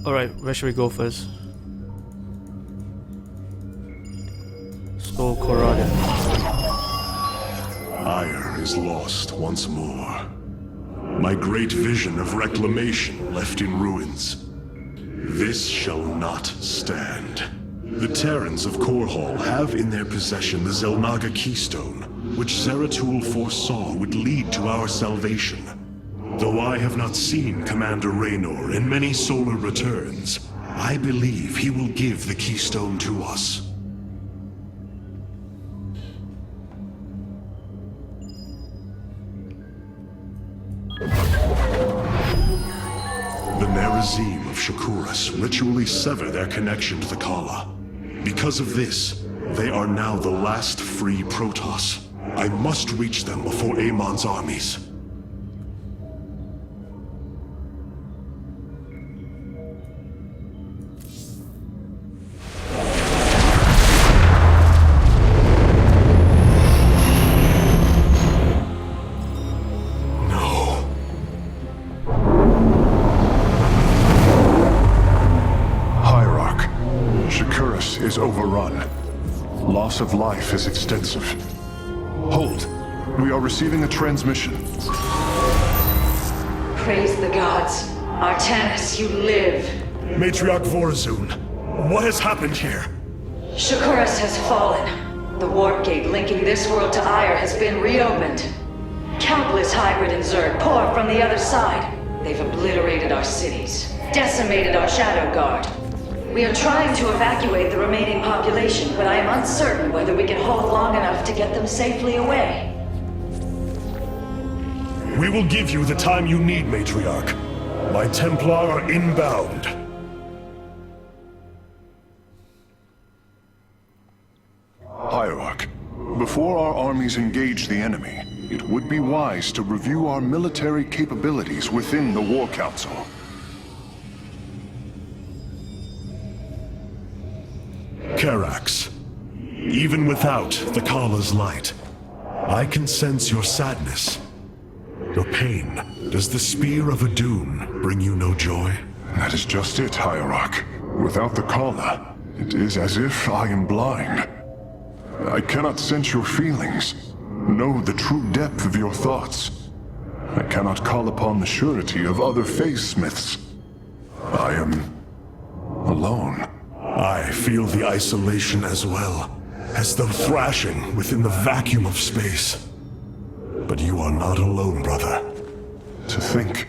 Alright, where should we go first? Skull Corrada. Ire is lost once more. My great vision of reclamation left in ruins. This shall not stand. The Terrans of Korhal have in their possession the Zelnaga Keystone, which Zeratul foresaw would lead to our salvation. Though I have not seen Commander Raynor in many solar returns, I believe he will give the Keystone to us. The Nerazim of Shakuras ritually sever their connection to the Kala. Because of this, they are now the last free Protoss. I must reach them before Amon's armies. Is overrun. Loss of life is extensive. Hold. We are receiving a transmission. Praise the gods. Artanis, you live. Matriarch Vorazun, what has happened here? Shakuras has fallen. The warp gate linking this world to Ire has been reopened. Countless hybrid and Zerg pour from the other side. They've obliterated our cities, decimated our Shadow Guard. We are trying to evacuate the remaining population, but I am uncertain whether we can hold long enough to get them safely away. We will give you the time you need, Matriarch. My Templar are inbound. Hierarch, before our armies engage the enemy, it would be wise to review our military capabilities within the War Council. Karax, even without the Kala's light, I can sense your sadness, your pain. Does the spear of Adun bring you no joy? That is just it, Hierarch. Without the Kala, it is as if I am blind. I cannot sense your feelings, know the true depth of your thoughts. I cannot call upon the surety of other Phase-Smiths. I am alone. I feel the isolation as well, as though thrashing within the vacuum of space. But you are not alone, brother. To think,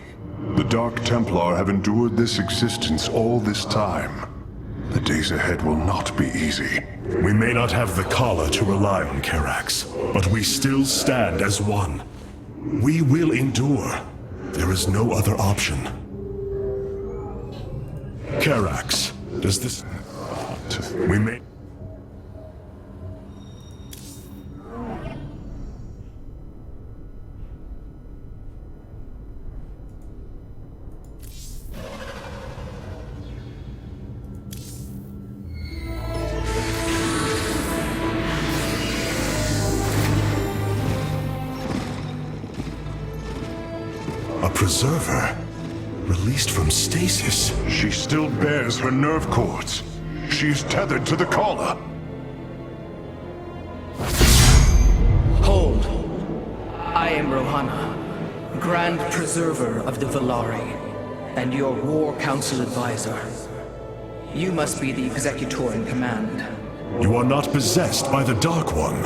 the Dark Templar have endured this existence all this time. The days ahead will not be easy. We may not have the Kala to rely on, Karax, but we still stand as one. We will endure. There is no other option. Karax, does this... We may... A preserver? Released from stasis? She still bears her nerve cords. She is tethered to the Kala. Hold. I am Rohana, Grand Preserver of the Valari, and your War Council advisor. You must be the Executor in command. You are not possessed by the Dark One.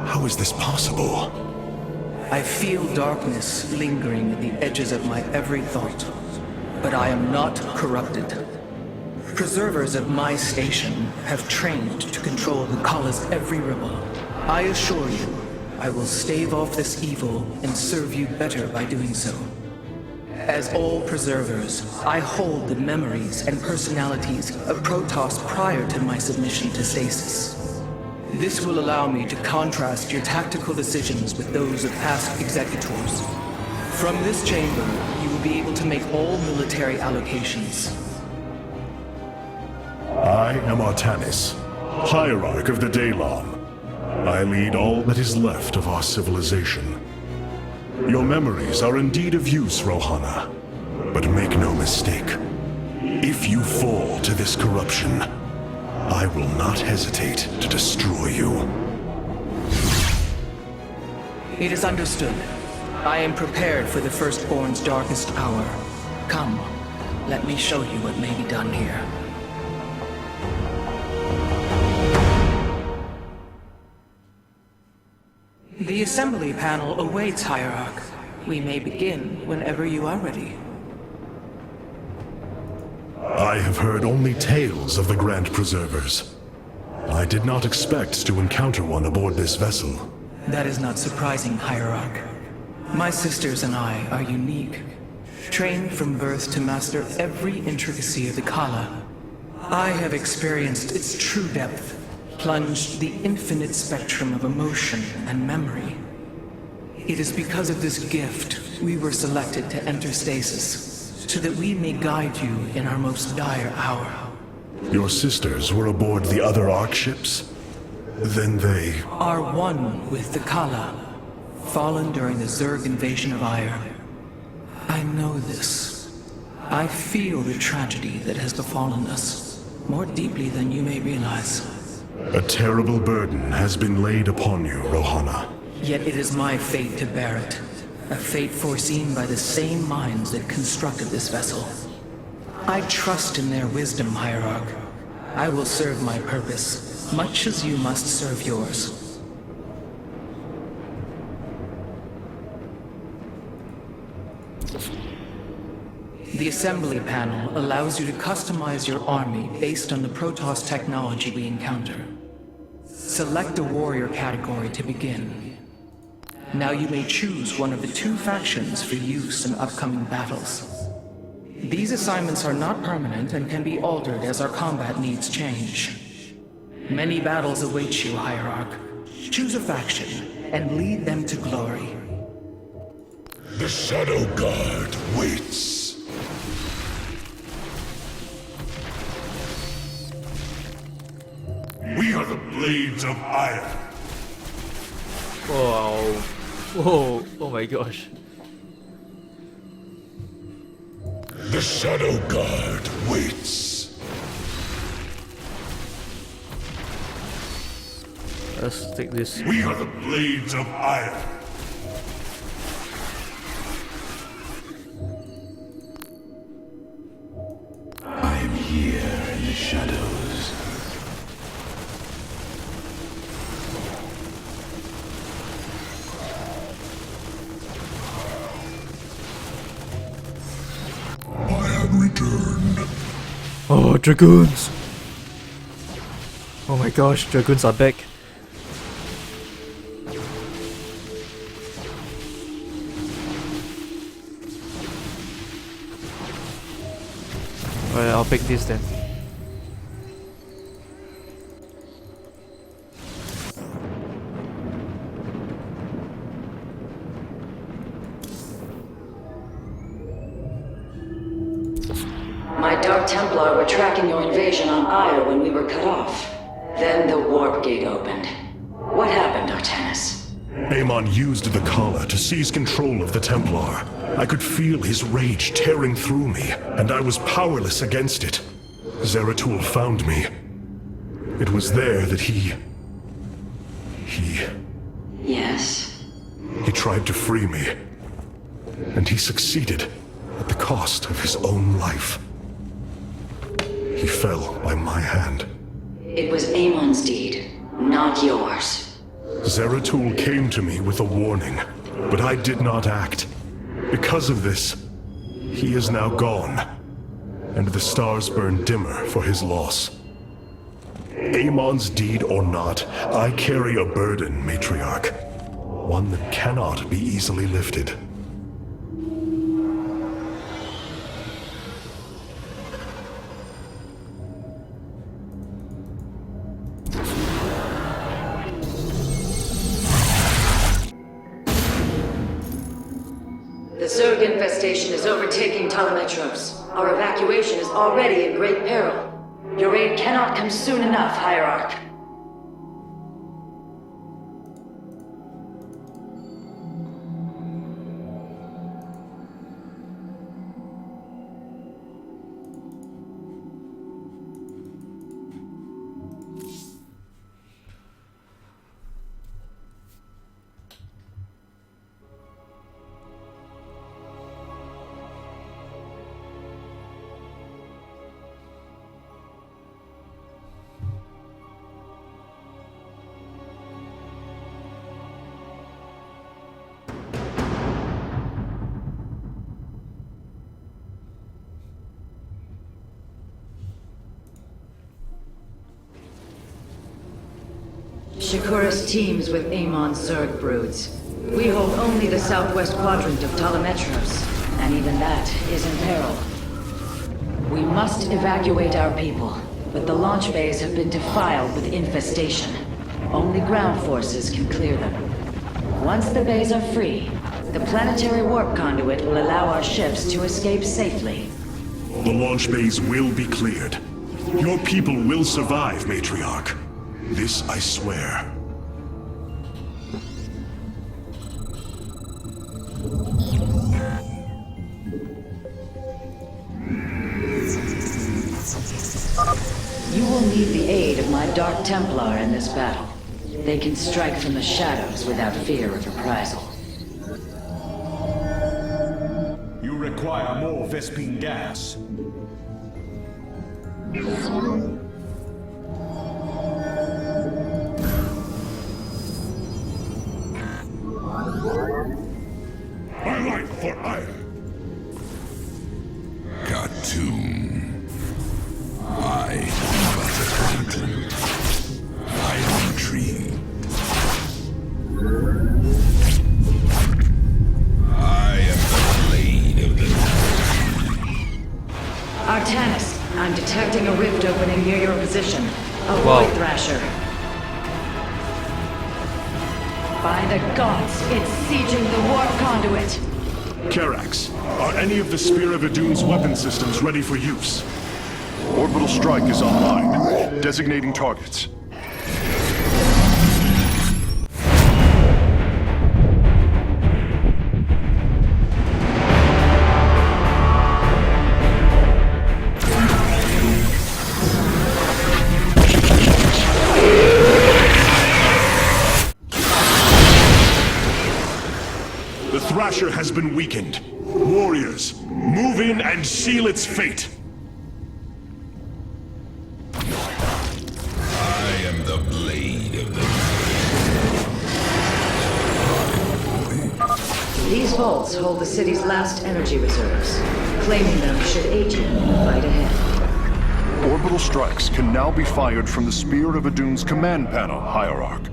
How is this possible? I feel darkness lingering at the edges of my every thought, but I am not corrupted. Preservers of my station have trained to control the Kala's every rebel. I assure you, I will stave off this evil and serve you better by doing so. As all preservers, I hold the memories and personalities of Protoss prior to my submission to stasis. This will allow me to contrast your tactical decisions with those of past executors. From this chamber, you will be able to make all military allocations. I am Artanis, Hierarch of the Daylon. I lead all that is left of our civilization. Your memories are indeed of use, Rohana. But make no mistake, If you fall to this corruption, I will not hesitate to destroy you. It is understood. I am prepared for the Firstborn's darkest hour. Come, let me show you what may be done here. The assembly panel awaits, Hierarch. We may begin whenever you are ready. I have heard only tales of the Grand Preservers. I did not expect to encounter one aboard this vessel. That is not surprising, Hierarch. My sisters and I are unique, trained from birth to master every intricacy of the Kala. I have experienced its true depth, plunged the infinite spectrum of emotion and memory. It is because of this gift we were selected to enter stasis, so that we may guide you in our most dire hour. Your sisters were aboard the other Ark ships? Then they... Are one with the Kala, fallen during the Zerg invasion of Aiur. I know this. I feel the tragedy that has befallen us, more deeply than you may realize. A terrible burden has been laid upon you, Rohana. Yet it is my fate to bear it. A fate foreseen by the same minds that constructed this vessel. I trust in their wisdom, Hierarch. I will serve my purpose, much as you must serve yours. The assembly panel allows you to customize your army based on the Protoss technology we encounter. Select a warrior category to begin. Now you may choose one of the two factions for use in upcoming battles. These assignments are not permanent and can be altered as our combat needs change. Many battles await you, Hierarch. Choose a faction and lead them to glory. The Shadow Guard waits. We are the Blades of Iron. Wow. Whoa. Oh my gosh. The Shadow Guard waits. Let's take this. We are the Blades of Iron. I am here in the shadows. Returned. Oh, dragoons! Oh my gosh, dragoons are back. Alright, I'll pick this then. My Dark Templar were tracking your invasion on Aiur when we were cut off. Then the warp gate opened. What happened, Artanis? Amon used the Kala to seize control of the Templar. I could feel his rage tearing through me, and I was powerless against it. Zeratul found me. It was there that he... Yes? He tried to free me. And he succeeded, at the cost of his own life. He fell by my hand. It was Amon's deed, not yours. Zeratul came to me with a warning, but I did not act. Because of this, he is now gone, and the stars burn dimmer for his loss. Amon's deed or not, I carry a burden, Matriarch. One that cannot be easily lifted. The Zerg infestation is overtaking Talametros. Our evacuation is already in great peril. Your aid cannot come soon enough, Hierarch. Shakuras teams with Amon Zerg broods. We hold only the southwest quadrant of Telemetros, and even that is in peril. We must evacuate our people, but the launch bays have been defiled with infestation. Only ground forces can clear them. Once the bays are free, the planetary warp conduit will allow our ships to escape safely. The launch bays will be cleared. Your people will survive, Matriarch. This I swear. You will need the aid of my Dark Templar in this battle. They can strike from the shadows without fear of reprisal. You require more Vespine gas. My life for ire. Cartoon. I am but a phantom. I am intrigued. I am the blade of the Artanis, I'm detecting a rift opening near your position. A Wow. Void Thrasher. By the gods, it's sieging the warp conduit! Karax, are any of the Spear of Idun's weapon systems ready for use? Orbital strike is online. Designating targets. The Thrasher has been weakened. Warriors, move in and seal its fate. I am the blade of the These vaults hold the city's last energy reserves. Claiming them should aid you in the fight ahead. Orbital strikes can now be fired from the Spear of Idun's command panel, Hierarch.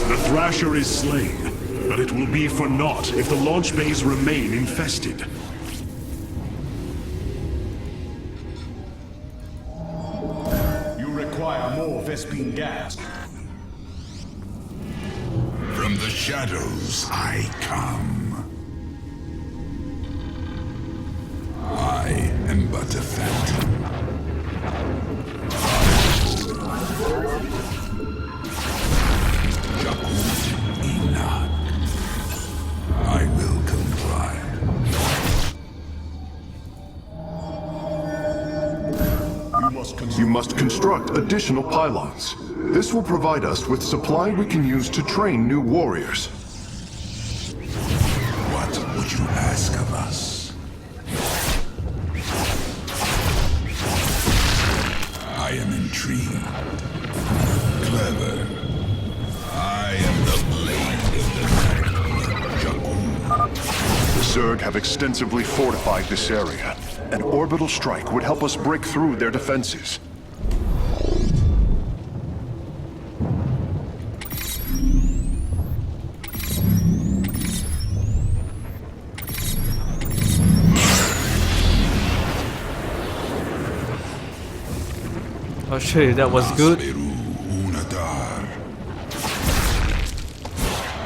The Thrasher is slain, but it will be for naught if the launch bays remain infested. You require more Vespine gas. From the shadows I come. I am but a phantom. I will comply. You must construct additional pylons. This will provide us with supply we can use to train new warriors. What would you ask of us? I am intrigued. Clever. I am the blade of the Shakuras. The Zerg have extensively fortified this area. An orbital strike would help us break through their defenses. I'll show you, that was good. Asperu Unadar.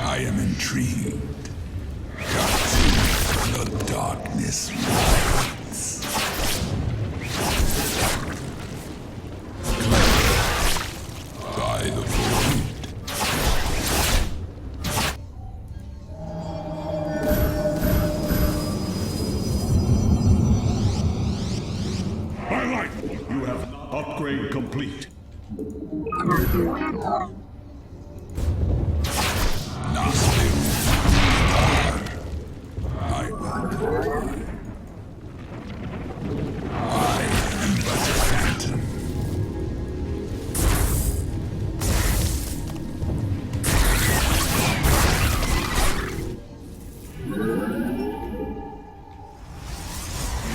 I am intrigued. Got the darkness rides. By the void. complete. I will comply. I am but a phantom.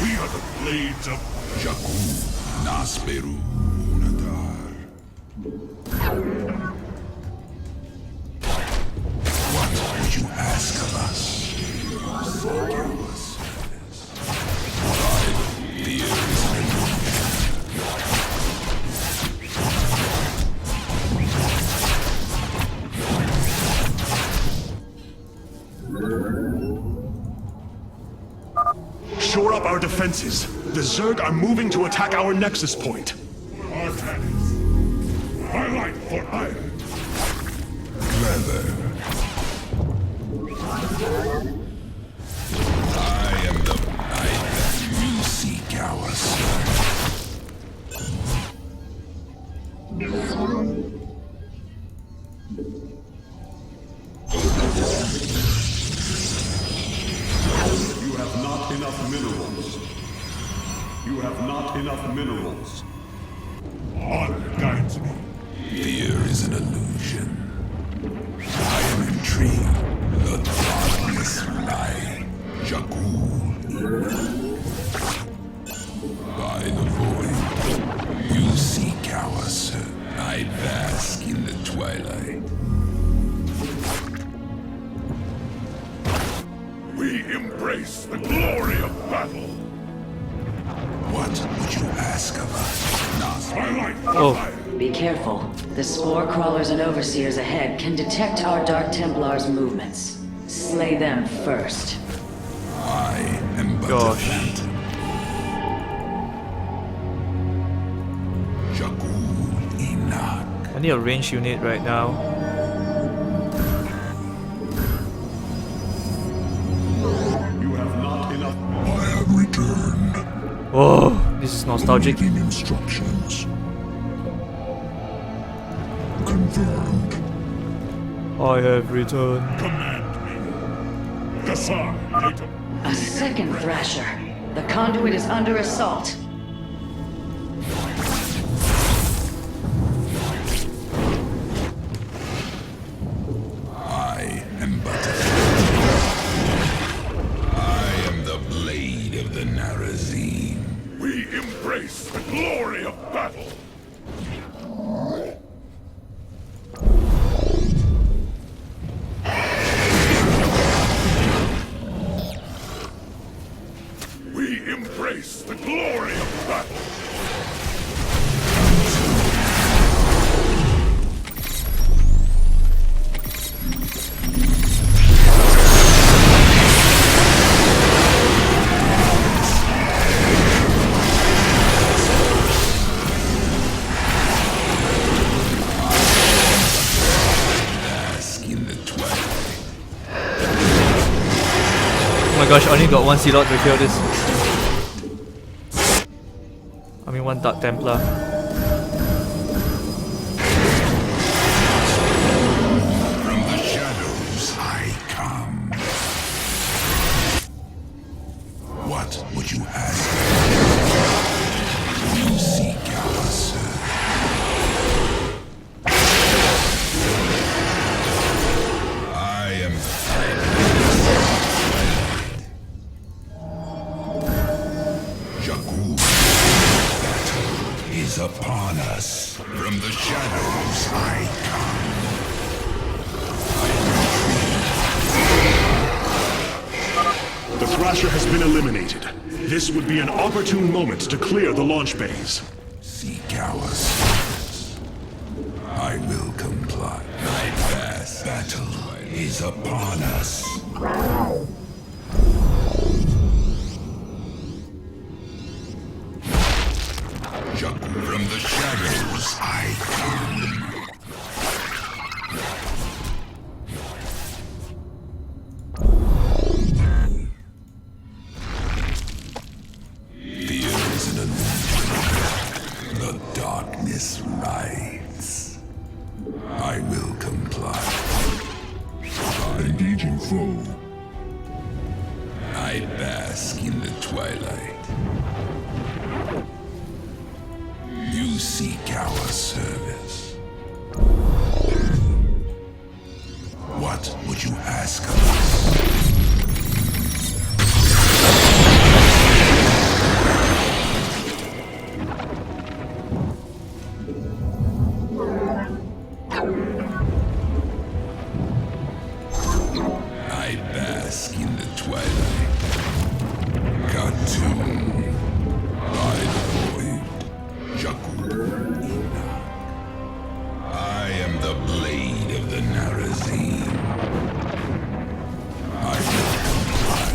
We are the blades of Shaku Nasperu Nadar. What would you ask of us? Shore up our defenses. The Zerg are moving to attack our nexus point. Our cannons. Highlight for iron. Clever. I am the knight that you seek, ours. You have not enough minerals. You have not enough minerals. Honor guides me. Fear is an illusion. I am intrigued. The darkness lie. Jakul. By the void, you seek ours. I bask in the twilight. We embrace the glory of battle. What would you ask of us? Highlight for Oh. iron. Be careful. The spore crawlers and overseers ahead can detect our Dark Templars' movements. Slay them first. I am but Gosh. a phantom. Jakul Enoch. I need a range unit right now. You have not enough. I have returned. Oh, this is nostalgic. Awaiting instructions. Confirmed. I have returned. Command me. Kassar, Nato. A second Thrasher. The conduit is under assault. I am but a phantom. I am the blade of the Narazine. We embrace the glory of battle. We embrace the glory of battle. Bask in the twilight. Oh my gosh, I only got one Sealot to kill this. I mean, one Dark Templar. From the shadows I come. What would you ask? You seek ours. I am Jakul. Battle is upon us. From the shadows I come. The Thrasher has been eliminated. This would be an opportune moment to clear the launch bays. Seek ours. I will comply. My vast battle is upon us. Jakul, from the shadows I come. Fear is an illusion. The darkness foe. I bask in the twilight. You seek our service. What would you ask of us? I bask in the twilight. Cartoon by the void. Shakuras. I am the blade of the Narazim. I will comply.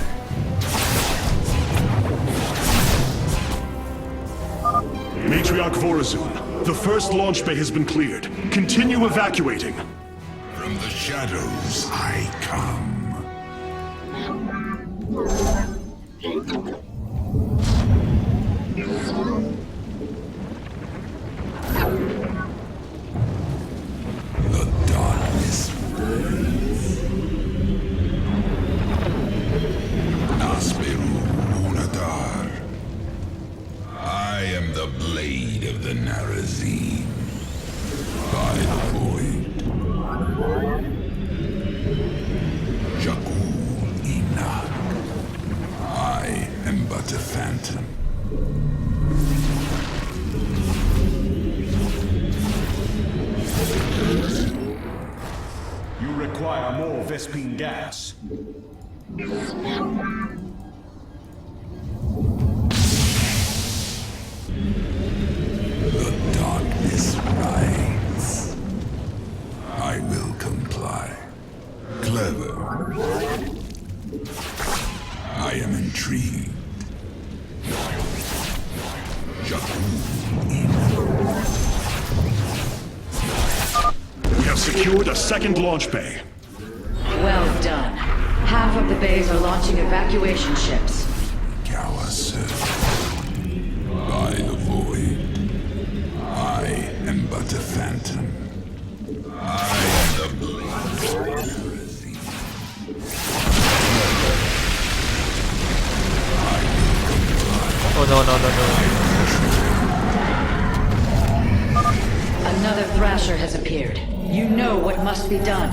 Matriarch Vorazun, the first launch bay has been cleared. Continue evacuating. From the shadows I come. The darkness reigns. Nasperu Unadar. I am the blade of the Narazim. By the void. Jakul Inak. I am but a phantom. You require more Vespine gas. The darkness rides. I will comply. Clever. I am intrigued. Jakul We have secured a second launch bay. Well done. Half of the bays are launching evacuation ships. Kawase. By the void. I am but a phantom. I am the blade. Oh no, no, no, no. Another Thrasher has appeared. You know what must be done.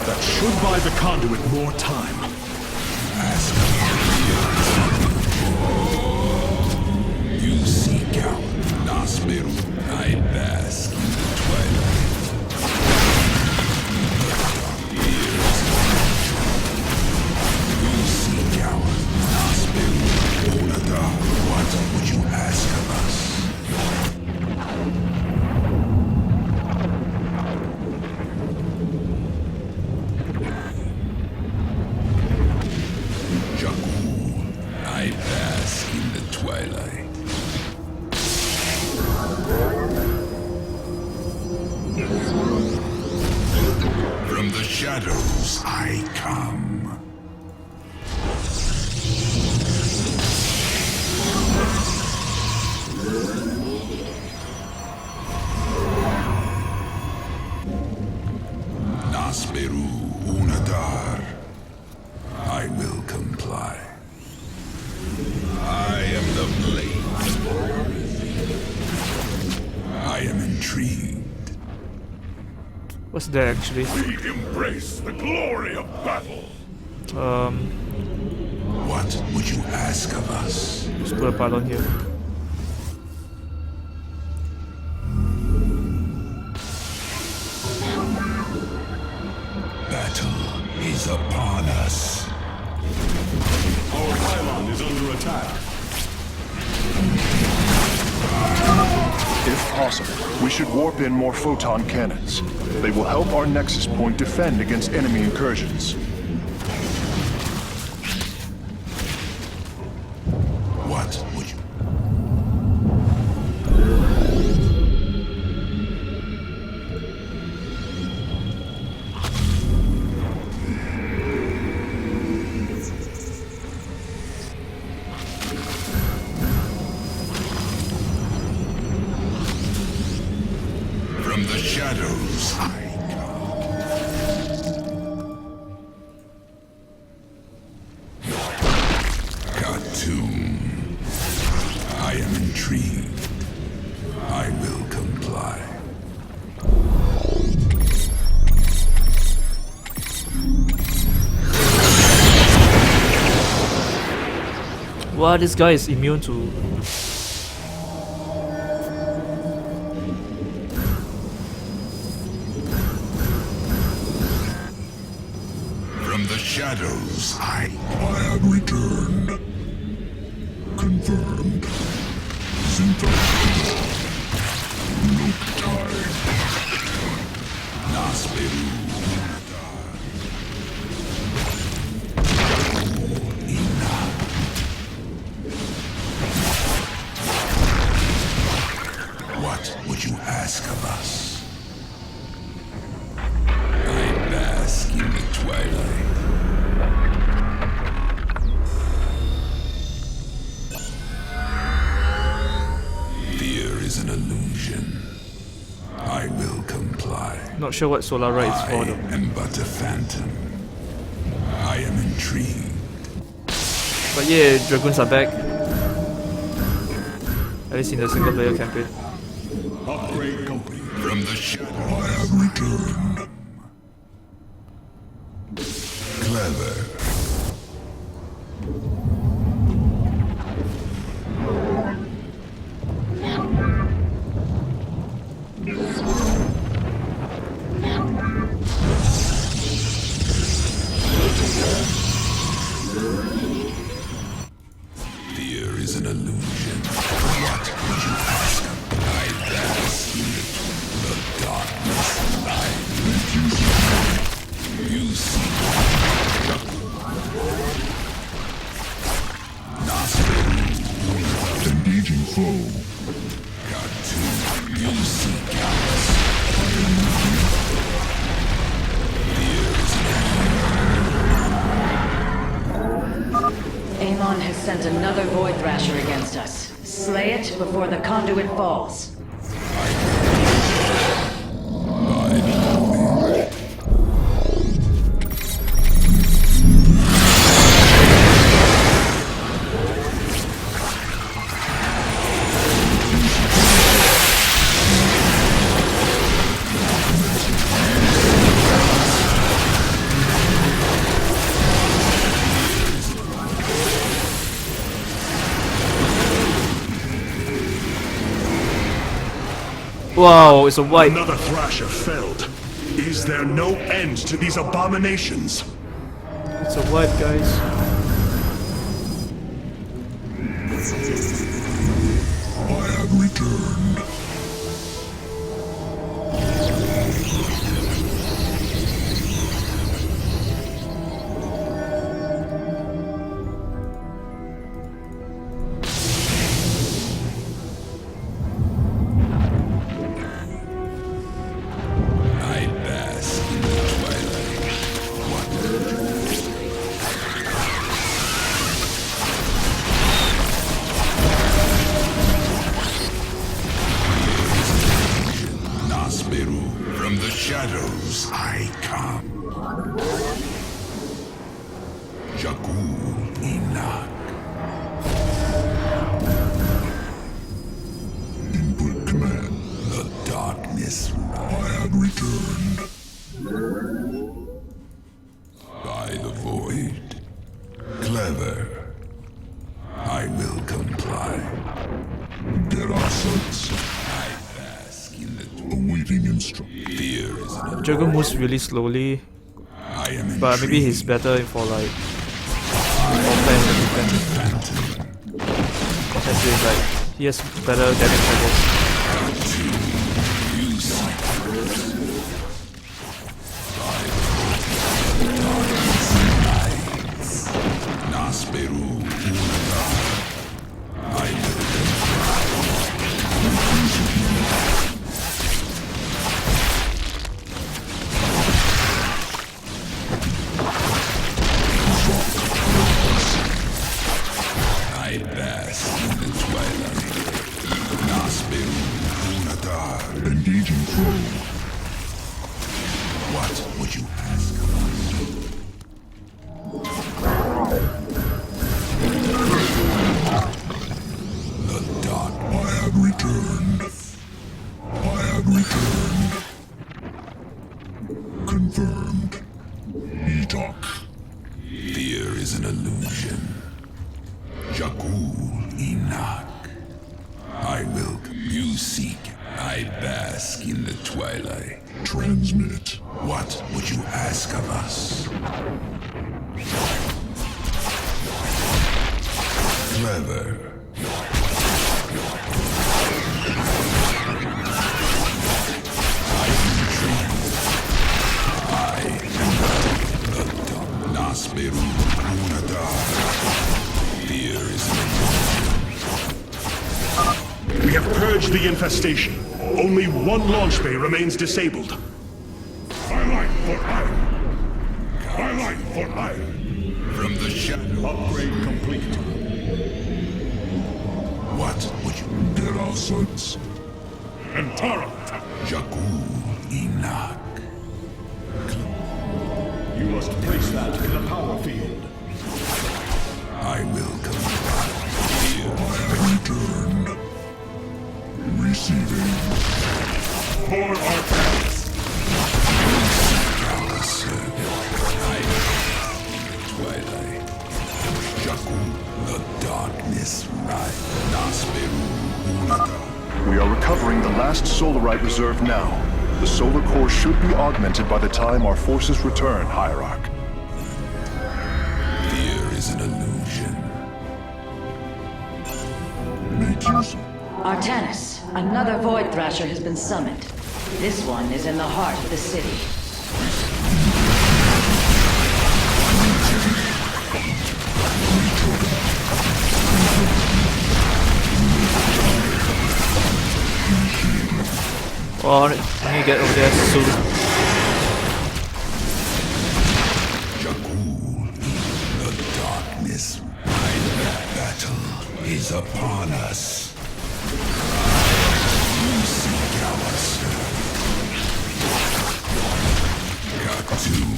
That should buy the conduit more time. You seek out Nasmeru. I bask in the twilight. You seek out Nasmeru. Onada, what would you ask of us? Jakul, I bask in the twilight. From the shadows I come. Nasperu Unadar. I will comply. I am the blade. I am intrigued. What's there actually? We embrace the glory of battle. What would you ask of us? Just put a pylon here. Battle is upon us. Our pylon is under attack. If possible, we should warp in more photon cannons. They will help our nexus point defend against enemy incursions. What would you... shadows I come. Khartoum. I am intrigued. I will comply. Wow, this guy is immune to... From the shadows, I have returned. Confirmed. Sinta. No time. Nasperu. What would you ask of us? I bask in the twilight. Fear is an illusion. I will comply. Not sure what Solar Right is for though. I am but a phantom. I am intrigued. But yeah, Dragoons are back. At least in the single player campaign. Upgrade complete. From the shadow, I have returned. Clever. Fear is an illusion. What would you ask? I bask in the darkness. I refuse. You see. Nasperu. Engaging foe. Khartoum. You see cowards. Fear is an Amon has sent another Void Thrasher against us. Slay it before the conduit falls. Wow, it's a white. Another Thrasher felled. Is there no end to these abominations? It's a white, guys. I have returned. I bask in the twilight. Nasperu, from the shadows I come. Jakul Inak. Input command. The darkness. I have returned. By the void. Clever. I will comply. Gerasats. I bask in the awaiting instruction. Fear is an Dragon moves really slowly, I am but maybe he's better for like offense and defense. phantom. As in, like, he has better damage, I guess. You see. Nasperu. I will I bask in the twilight. Nasperu Unatar. Engaging foe. have returned. I have returned. Confirmed. Etok. Fear is an illusion. Jakul Enoch. I will. You seek. I bask in the twilight. Transmit. What would you ask of us? Clever. Nasberu Unadar. Fear is We have purged the infestation. Only one launch bay remains disabled. Highlight for iron. Highlight for iron. from the shadow. Upgrade complete. What would you? There are sons. And Tara. Jakul Enoch. You must place that in a power field. I will comply. Here. I have returned. Receiving. For our paths. Twilight. Jakul, the darkness rise. Nasberu Unata. We are recovering the last solarite reserve now. The solar core should be augmented by the time our forces return, Hierarch. Fear is an illusion. Make use. Artanis, another Void Thrasher has been summoned. This one is in the heart of the city. Oh, I need to get over there soon. Jakul, the darkness. My battle is upon us. You seek our Khartoum.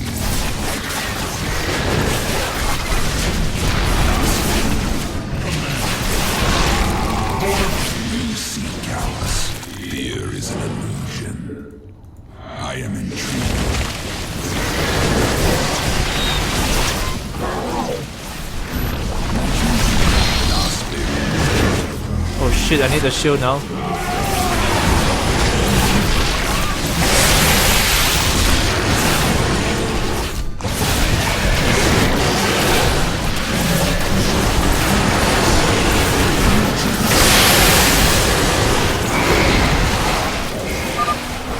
You seek ours. Fear is an illusion. I am intrigued. Oh shit, I need a shield now.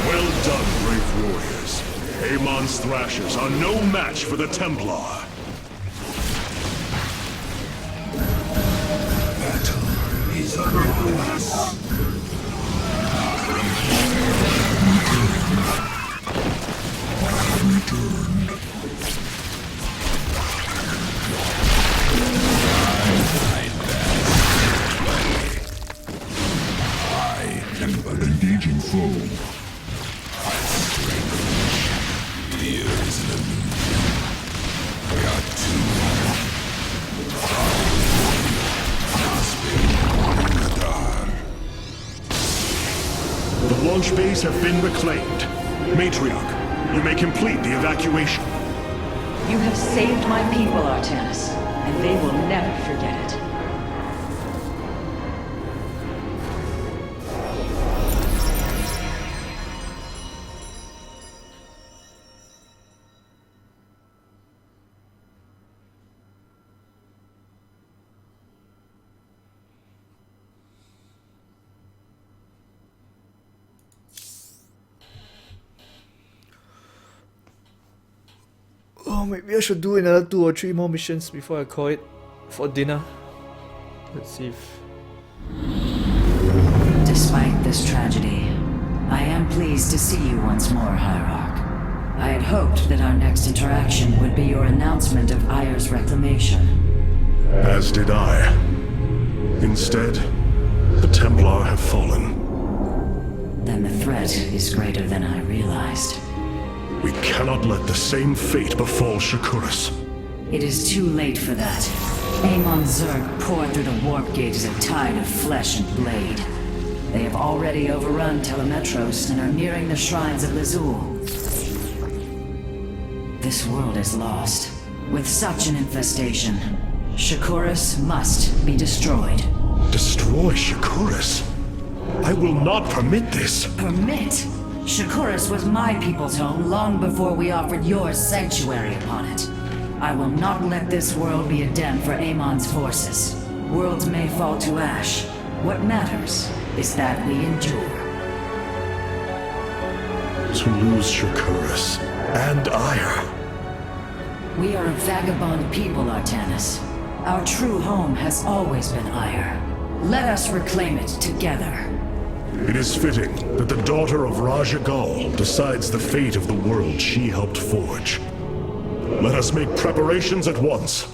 Well done, brave warriors. Amon's Thrashers are no match for the Templar. Battle is upon us. Returned. I am but engaging foe. Fear is an illusion. Got to. The launch bays have been reclaimed. Matriarch, you may complete the evacuation. You have saved my people, Artanis, and they will never forget it. Oh, maybe I should do another 2 or 3 more missions before I call it for dinner. Let's see if... Despite this tragedy, I am pleased to see you once more, Hierarch. I had hoped that our next interaction would be your announcement of Ayer's reclamation. As did I. Instead, the Templar have fallen. Then the threat is greater than I realized. We cannot let the same fate befall Shakuras. It is too late for that. Amon Zerg poured through the warp gate as a tide of flesh and blade. They have already overrun Telemetros and are nearing the shrines of Lazul. This world is lost. With such an infestation, Shakuras must be destroyed. Destroy Shakuras? I will not permit this. Permit? Shakuras was my people's home long before we offered yours sanctuary upon it. I will not let this world be a den for Amon's forces. Worlds may fall to ash. What matters is that we endure. To lose Shakuras and Ire. We are a vagabond people, Artanis. Our true home has always been Ire. Let us reclaim it together. It is fitting that the daughter of Raja Gal decides the fate of the world she helped forge. Let us make preparations at once.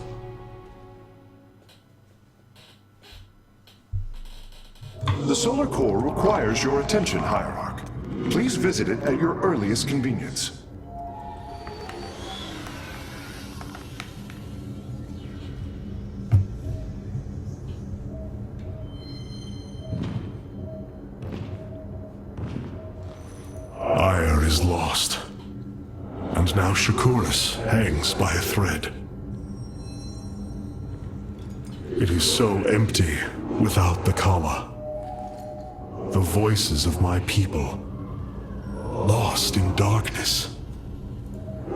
The solar core requires your attention, Hierarch. Please visit it at your earliest convenience. Ire is lost. And now Shakuras hangs by a thread. It is so empty without the Kala. The voices of my people, lost in darkness.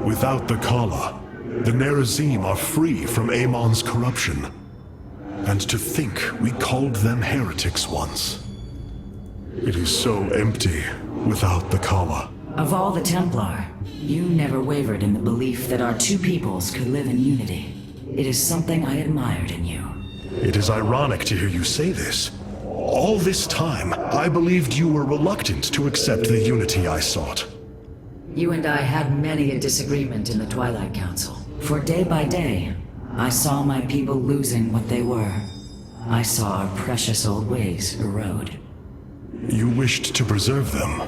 Without the Kala, the Nerazim are free from Amon's corruption. And to think we called them heretics once. It is so empty without the Kala. Of all the Templar, you never wavered in the belief that our two peoples could live in unity. It is something I admired in you. It is ironic to hear you say this. All this time, I believed you were reluctant to accept the unity I sought. You and I had many a disagreement in the Twilight Council. For day by day, I saw my people losing what they were. I saw our precious old ways erode. You wished to preserve them.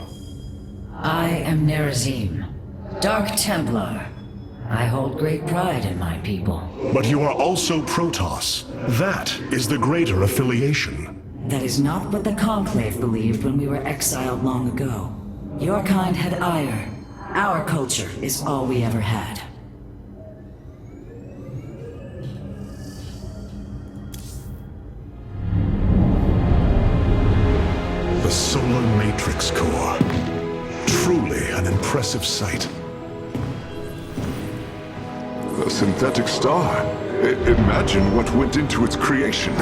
I am Nerazim, Dark Templar. I hold great pride in my people. But you are also Protoss. That is the greater affiliation. That is not what the Conclave believed when we were exiled long ago. Your kind had ire. Our culture is all we ever had. The Solar Matrix Core. Truly an impressive sight. A synthetic star. Imagine what went into its creation.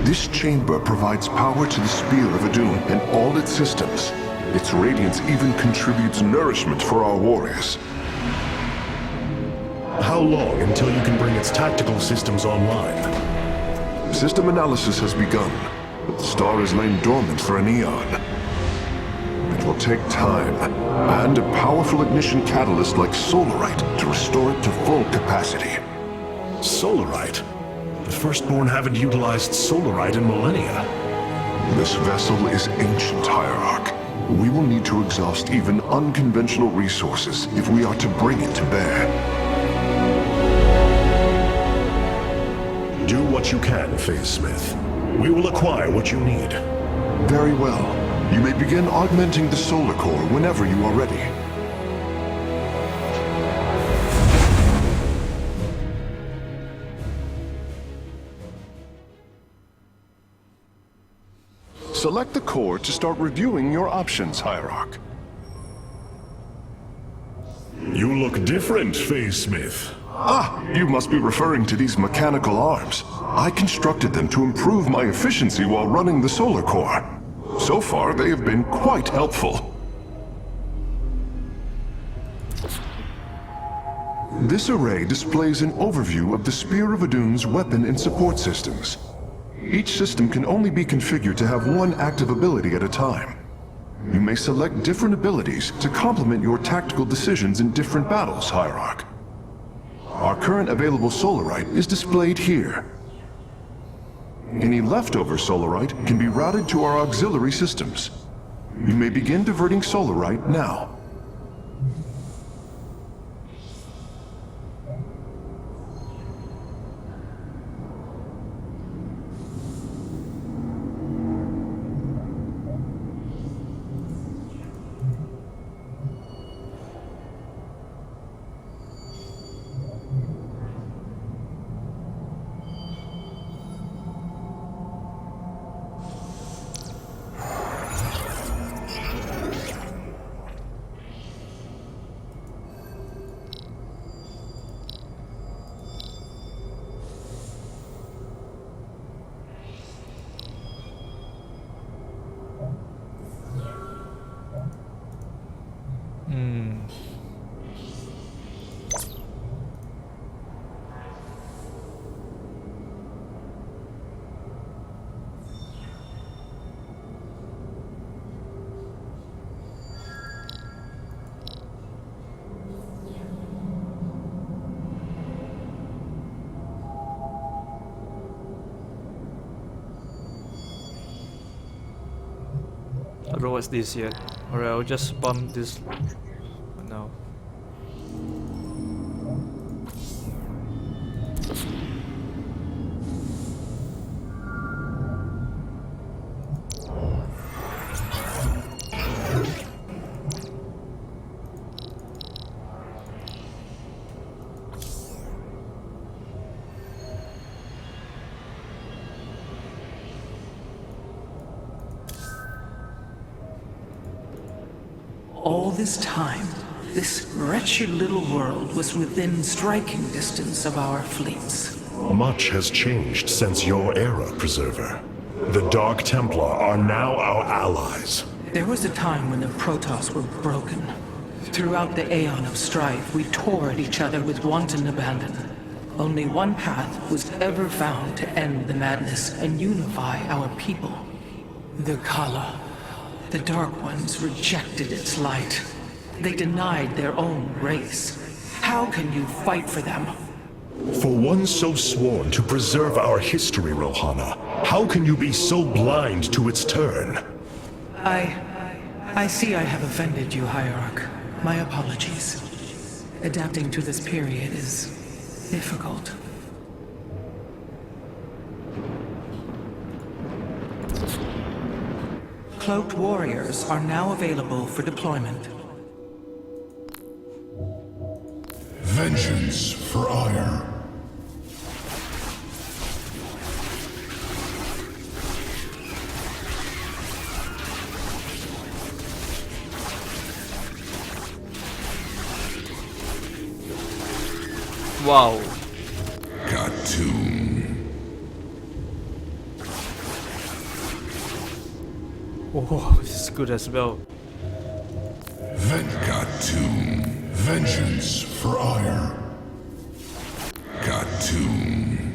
This chamber provides power to the Spear of Adun and all its systems. Its radiance even contributes nourishment for our warriors. How long until you can bring its tactical systems online? System analysis has begun, but the star has lain dormant for an eon. It will take time, and a powerful ignition catalyst like Solarite to restore it to full capacity. Solarite? The Firstborn haven't utilized Solarite in millennia. This vessel is ancient, Hierarch. We will need to exhaust even unconventional resources if we are to bring it to bear. Do what you can, Phase Smith. We will acquire what you need. Very well. You may begin augmenting the solar core whenever you are ready. Select the core to start reviewing your options, Hierarch. You look different, Phase Smith. Ah, you must be referring to these mechanical arms. I constructed them to improve my efficiency while running the solar core. So far, they have been quite helpful. This array displays an overview of the Spear of Adun's weapon and support systems. Each system can only be configured to have one active ability at a time. You may select different abilities to complement your tactical decisions in different battles, Hierarch. Our current available Solarite is displayed here. Any leftover Solarite can be routed to our auxiliary systems. You may begin diverting Solarite now. I don't know what's this yet. Alright, I'll just bump this now. All this time, this wretched little world was within striking distance of our fleets. Much has changed since your era, Preserver. The Dark Templar are now our allies. There was a time when the Protoss were broken. Throughout the aeon of strife, we tore at each other with wanton abandon. Only one path was ever found to end the madness and unify our people. The Kala. The Dark Ones rejected its light. They denied their own race. How can you fight for them? For one so sworn to preserve our history, Rohana, how can you be so blind to its turn? I see I have offended you, Hierarch. My apologies. Adapting to this period is difficult. Cloaked warriors are now available for deployment. Vengeance for ire. Wow. Khartoum. Oh, this is good as well. Khartoum. Vengeance for ire. Khartoum.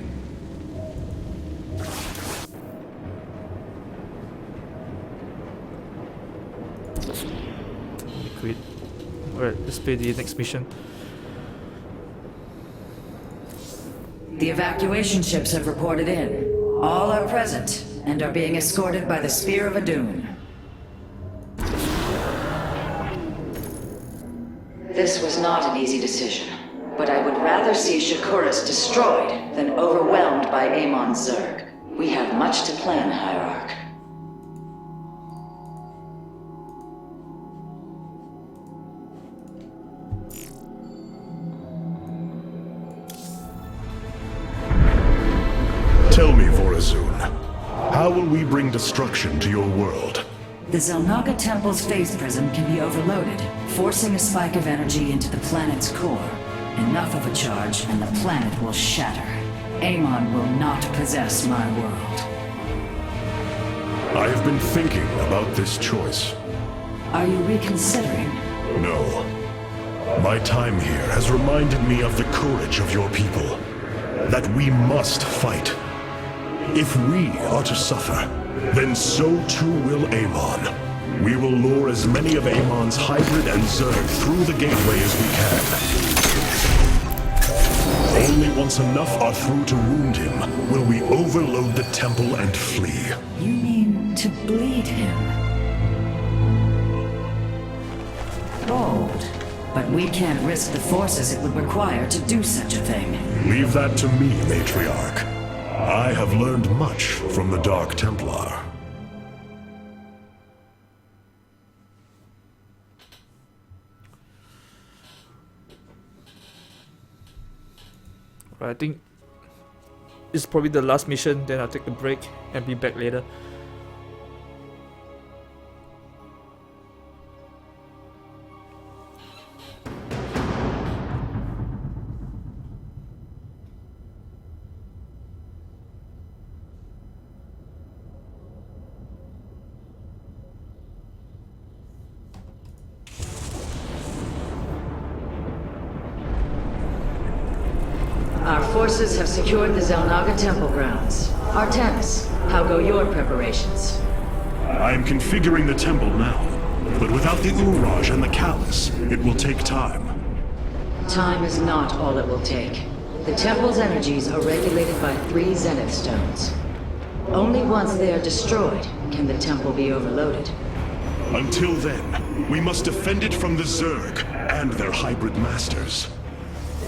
Quit. Alright, let's play the next mission. The evacuation ships have reported in. All are present and are being escorted by the Spear of Adun. This was not an easy decision, but I would rather see Shakuras destroyed than overwhelmed by Amon Zerg. We have much to plan, Hierarch. Tell me, Vorazun, how will we bring destruction to your world? The Zelnaga Temple's phase prism can be overloaded, forcing a spike of energy into the planet's core. Enough of a charge, and the planet will shatter. Amon will not possess my world. I have been thinking about this choice. Are you reconsidering? No. My time here has reminded me of the courage of your people. That we must fight. If we are to suffer, then so too will Amon. We will lure as many of Amon's hybrid and Zerg through the gateway as we can. Only once enough are through to wound him will we overload the temple and flee. You mean to bleed him? Bold. But we can't risk the forces it would require to do such a thing. Leave that to me, Matriarch. I have learned much from the Dark Templar. Right, I think this is probably the last mission, then I'll take a break and be back later. Our forces have secured the Zelnaga Temple grounds. Artemis, how go your preparations? I am configuring the temple now, but without the Uraj and the Callus, it will take time. Time is not all it will take. The temple's energies are regulated by 3 Zenith stones. Only once they are destroyed can the temple be overloaded. Until then, we must defend it from the Zerg and their hybrid masters.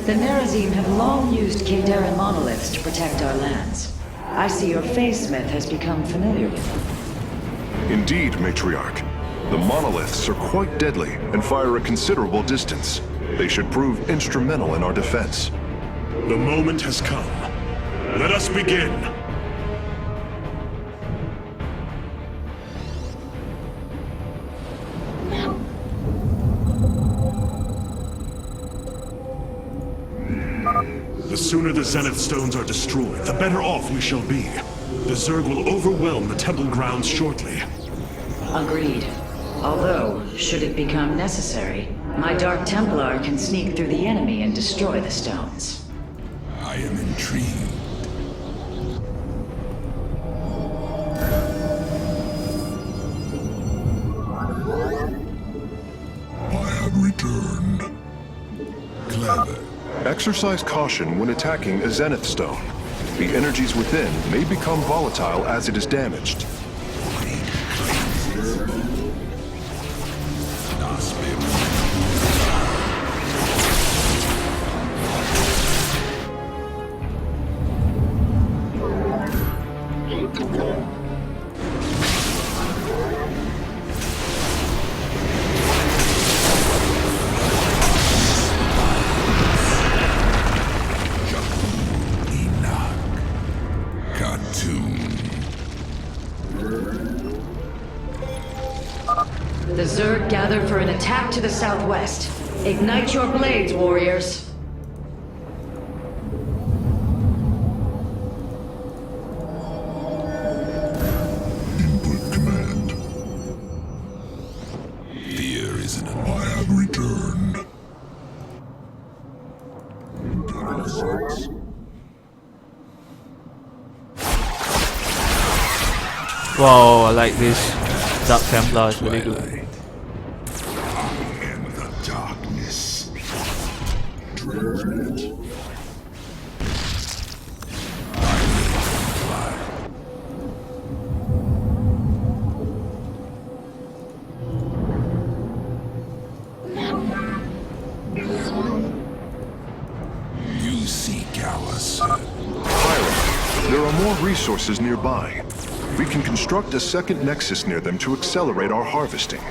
The Nerazim have long used Kadaran monoliths to protect our lands. I see your face myth has become familiar with them. Indeed, Matriarch. The monoliths are quite deadly and fire a considerable distance. They should prove instrumental in our defense. The moment has come. Let us begin. The sooner the Zenith Stones are destroyed, the better off we shall be. The Zerg will overwhelm the temple grounds shortly. Agreed. Although, should it become necessary, my Dark Templar can sneak through the enemy and destroy the stones. I am intrigued. I have returned. Clever. Exercise caution when attacking a Zenith Stone. The energies within may become volatile as it is damaged. The Zerg gather for an attack to the southwest. Ignite your blades, warriors! Input command. Fear isn't an I have returned. Wow, I like this. Dark Templar is really good. In the darkness. Transmit. You seek our son. Pyro, there are more resources nearby. We can construct a second nexus near them to accelerate our harvesting.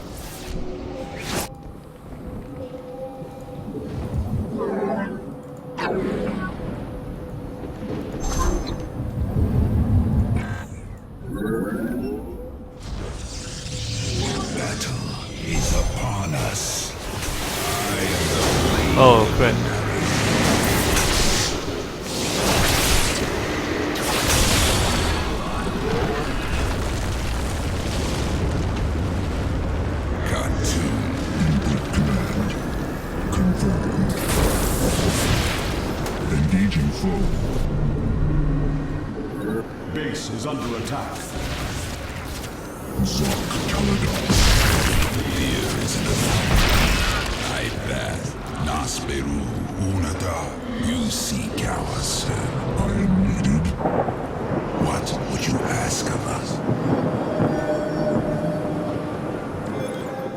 Battle is upon us. I am the Oh crap. engaging foe. Base is under attack. Zok Kaladon. Fear is enough. I bet. Nasperu Unada. You seek our son. I am needed. What would you ask of us?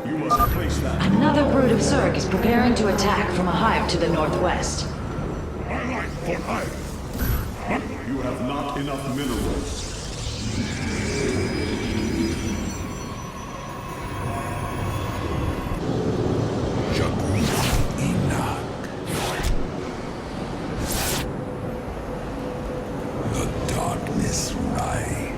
You must place that. Another brood of Zerg is preparing to attack from a hive to the northwest. My life for life. You have not enough minerals. Shakuras Enoch. The darkness rise.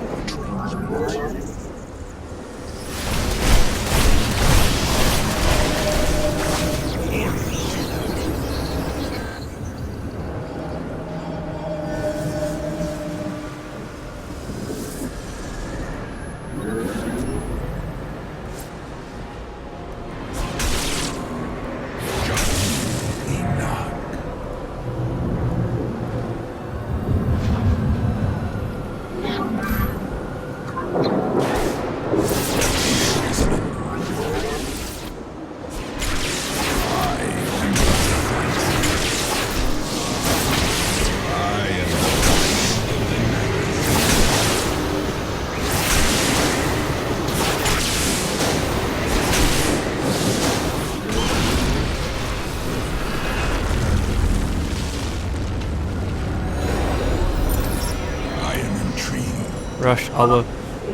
Rush hour.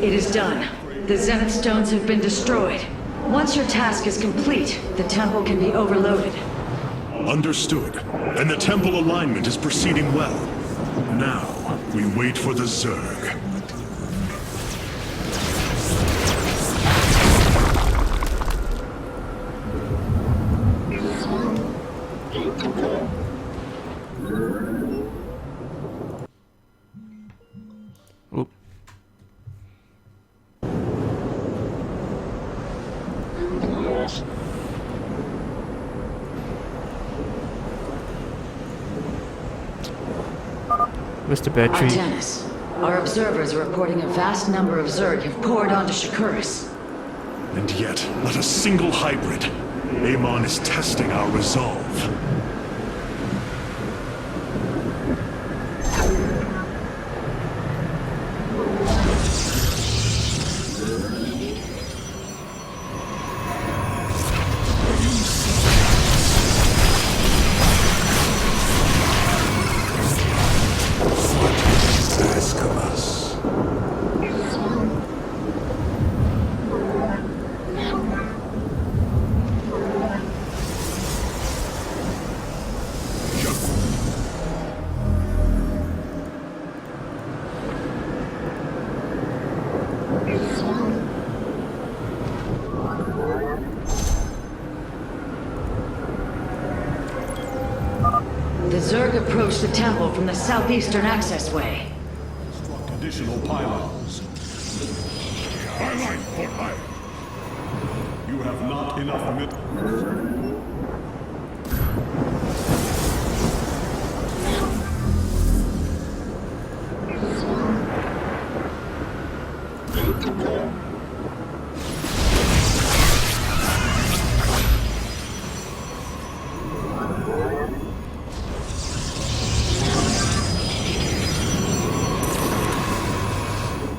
It is done. The Zenith Stones have been destroyed. Once your task is complete, the temple can be overloaded. Understood. And the temple alignment is proceeding well. Now, we wait for the Zerg. Oop. Where's the battery? Artanis, our observers are reporting a vast number of Zerg have poured onto Shakuras. And yet, not a single hybrid. Amon is testing our resolve. The Zerg approached the temple from the southeastern accessway. Construct additional pylons. Highlight for life. You have not enough minerals.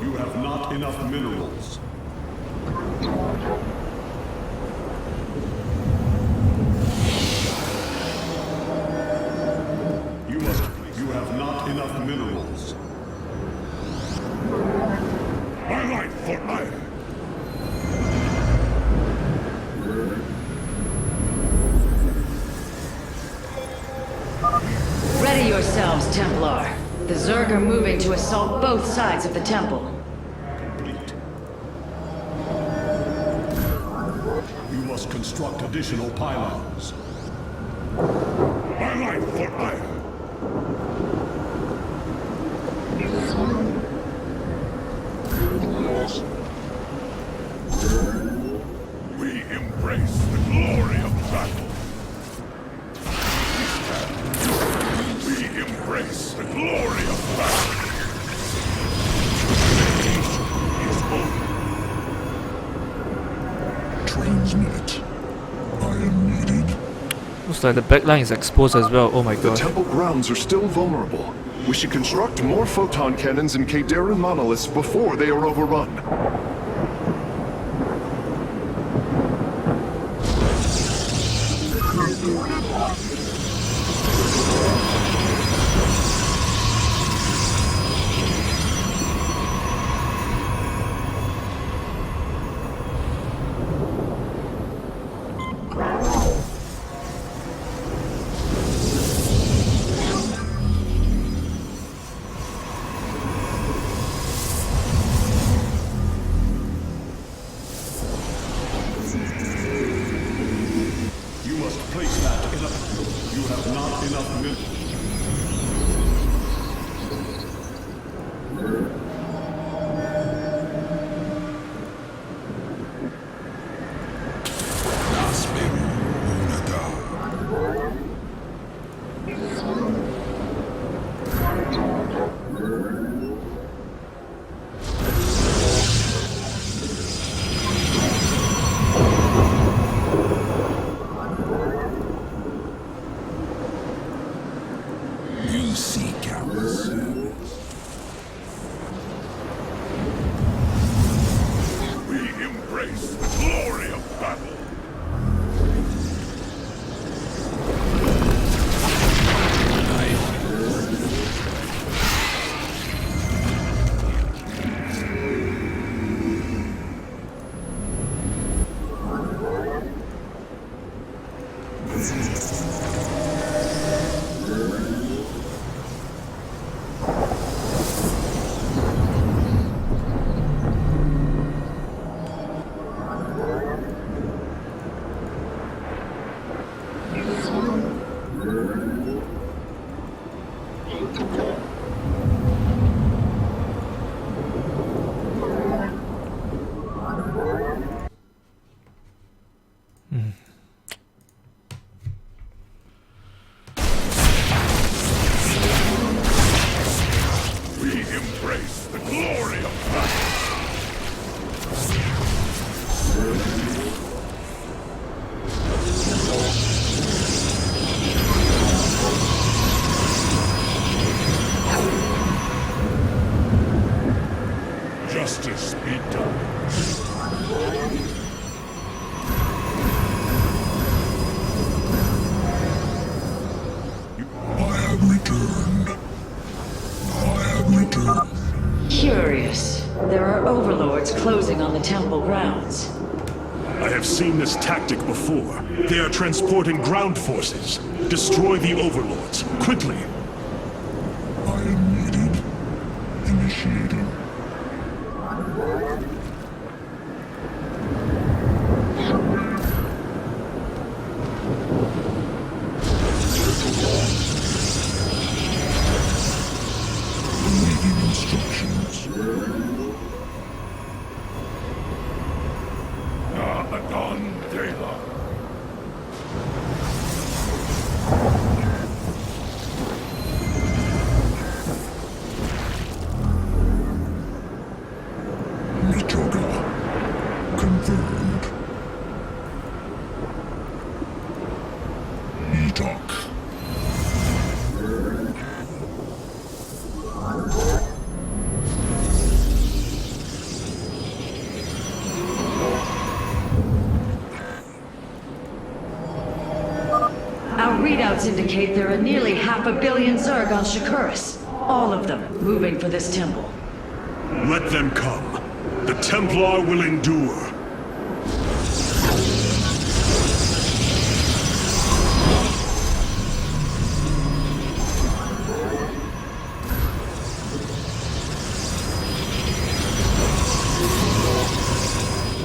You have not enough minerals. You have not enough minerals. Highlight for life. Ready yourselves, Templar. The Zerg are moving to assault both sides of the temple. Complete. You must construct additional pylons. Highlight for life. We embrace the glory of battle. We embrace the glory of battle. Is over. Transmit. I am needed. Looks like the backline is exposed as well. Oh my The god. temple grounds are still vulnerable. We should construct more photon cannons and Kadaran monoliths before they are overrun. be done. I have returned. I have returned. Curious. There are overlords closing on the temple grounds. I have seen this tactic before. They are transporting ground forces. Destroy the overlords, quickly. I am needed. Initiating. Awaiting instructions. Adon Dela. Mitoga. Confirmed. Etok. Our readouts indicate there are nearly 500 million Zerg on Shakuras. All of them moving for this temple. Let them come. The Templar will endure.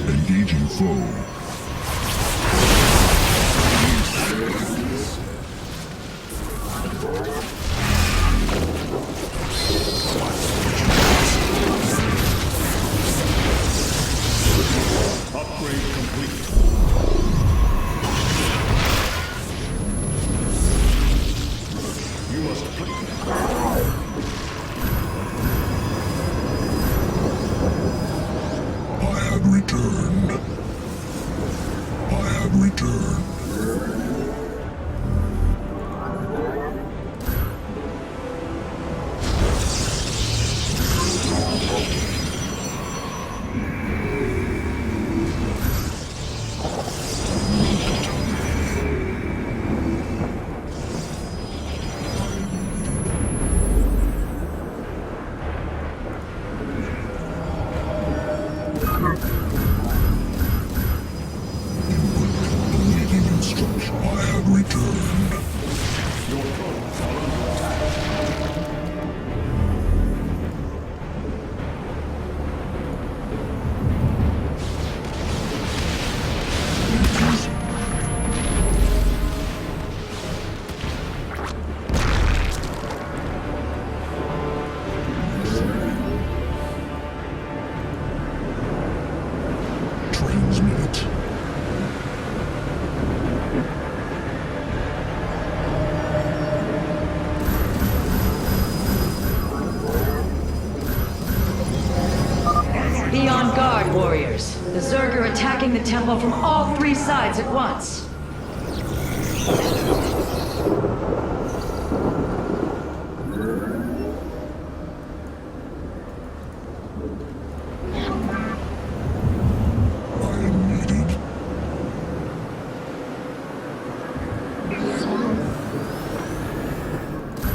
Engaging foe. Upgrade complete. You must play. I have returned. I have returned. Awaiting instruction. I have returned. Your foes are under attack. Transmit. Be on guard, warriors. The Zerg are attacking the temple from all three sides at once. I am needed.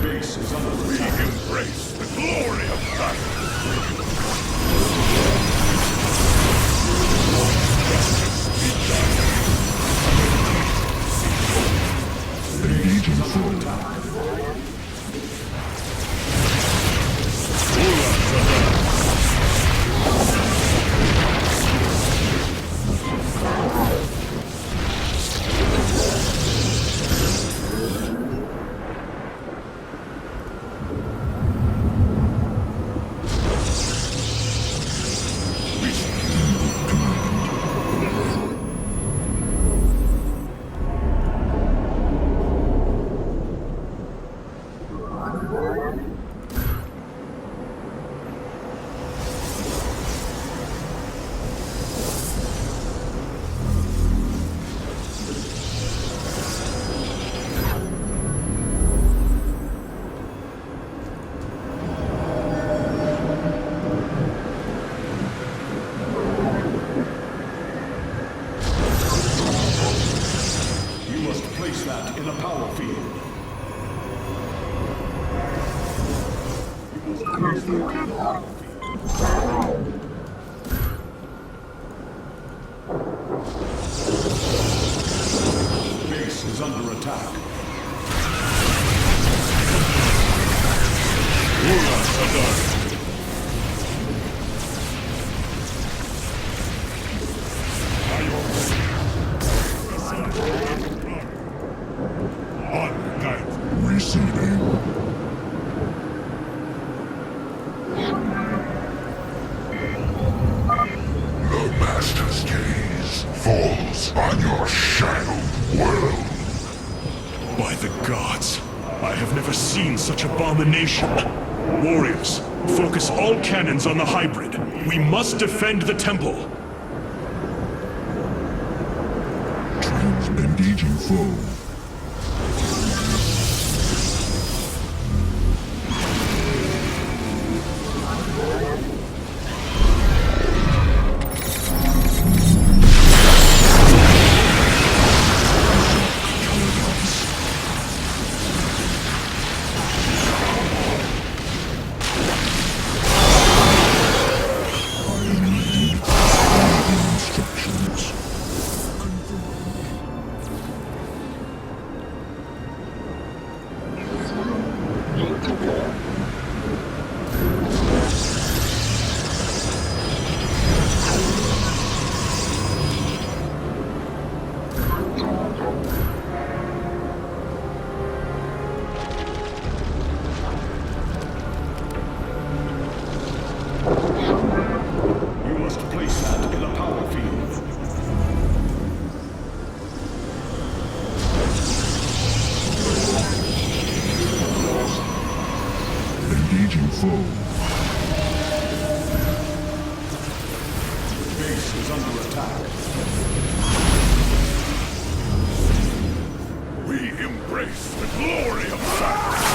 Base is under attack. Embrace the glory of battle. Engaging foe. Base is under attack. Receiving. The Master's gaze falls on your shadowed world. By the gods, I have never seen such abomination. Warriors, focus all cannons on the hybrid. We must defend the temple. Engaging foe. You must place that in a power field. Engaging foe. Base is under attack. We embrace the glory of sacrifice.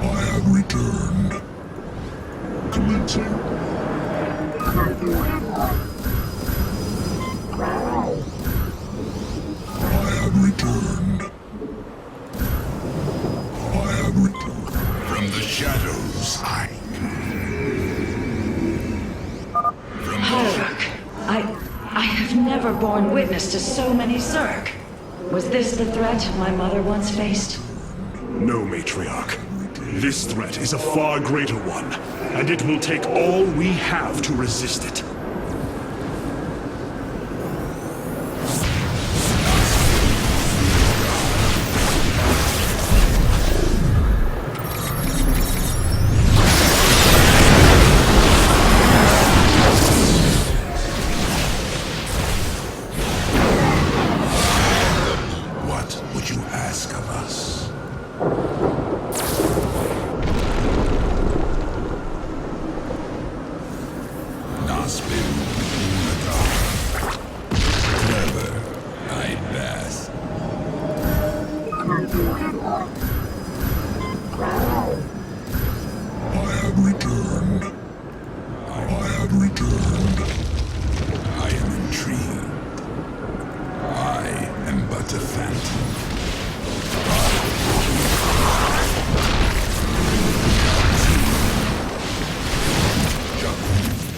I have returned. Commencing. I have returned. I have returned. From the shadows, I have never borne witness to so many Zerg. Was this the threat my mother once faced? No, Matriarch. This threat is a far greater one, and it will take all we have to resist it. what would you ask of us? Never, I pass. I have returned. I have returned. I am intrigued. I am but a phantom.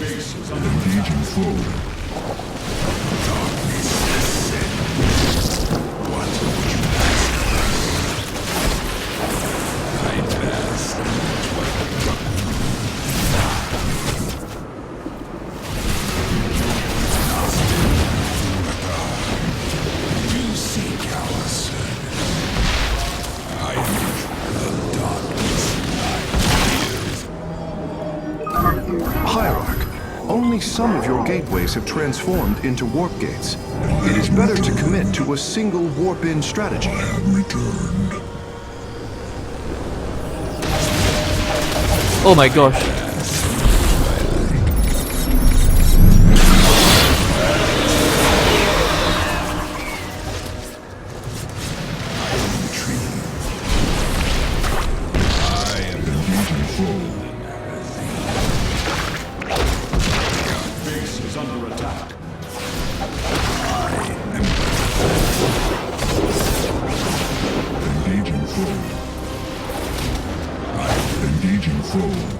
Base is under Engaging foe. Darkness descend. What would you ask of us? I pass. You seek our service. I am the darkness. Hierarch, only some of your gateways have transformed into warp gates. It is better to commit to a single warp-in strategy. I have returned. Oh my gosh. I am intrigued. I am engaging foe.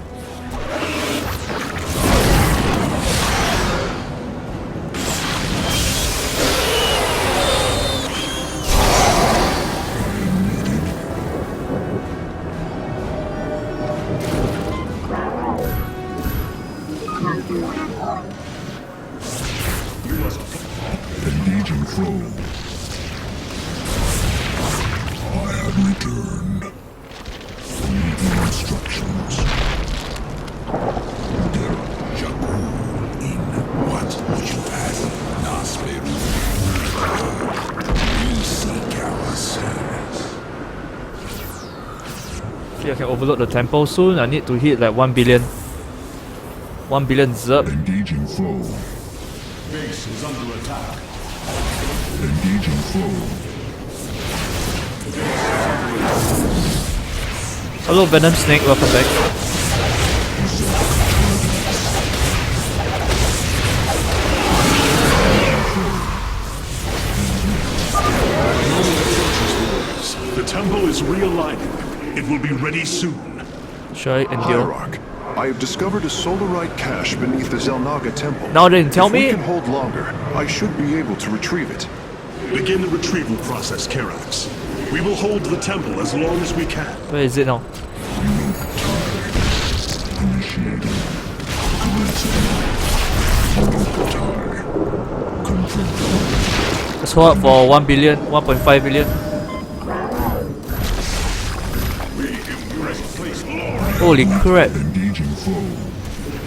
Engaging foe. I have returned. Need the instructions. Shakur in what would you ask? Nasperu. You seek our service. Okay, I can overload the temple soon. I need to hit like 1 billion. 1 billion zerp. Engaging foe. Base is under attack. Engaging foe. Hello Venom Snake, welcome back. The temple is realigning. It will be ready soon. Should I endure? Hierarch, I have discovered a solarite cache beneath the Zelnaga temple. Now they didn't tell If we me? can hold longer, I should be able to retrieve it. Begin the retrieval process, Karax. We will hold the temple as long as we can. Where is it now? Initiated. Confirmed. Let's hold up for 1 billion, 1.5 billion. Holy crap. Engaging foe.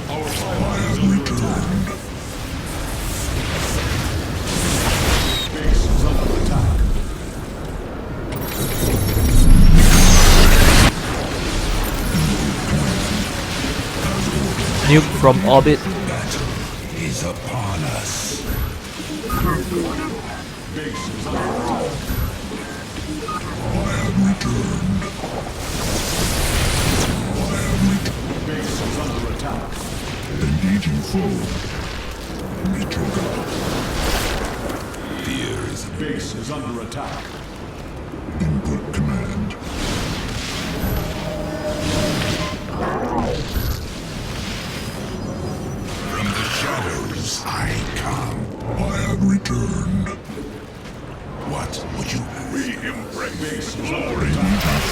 I have returned. Base is under attack. Nuke from orbit. Battle is upon us. Base is under attack. I have returned. Base is under attack. Engaging foe. Mitoga. Fear is Base is under attack. input command. From the shadows I come. I have returned. What would you have? We embrace. Base is under attack.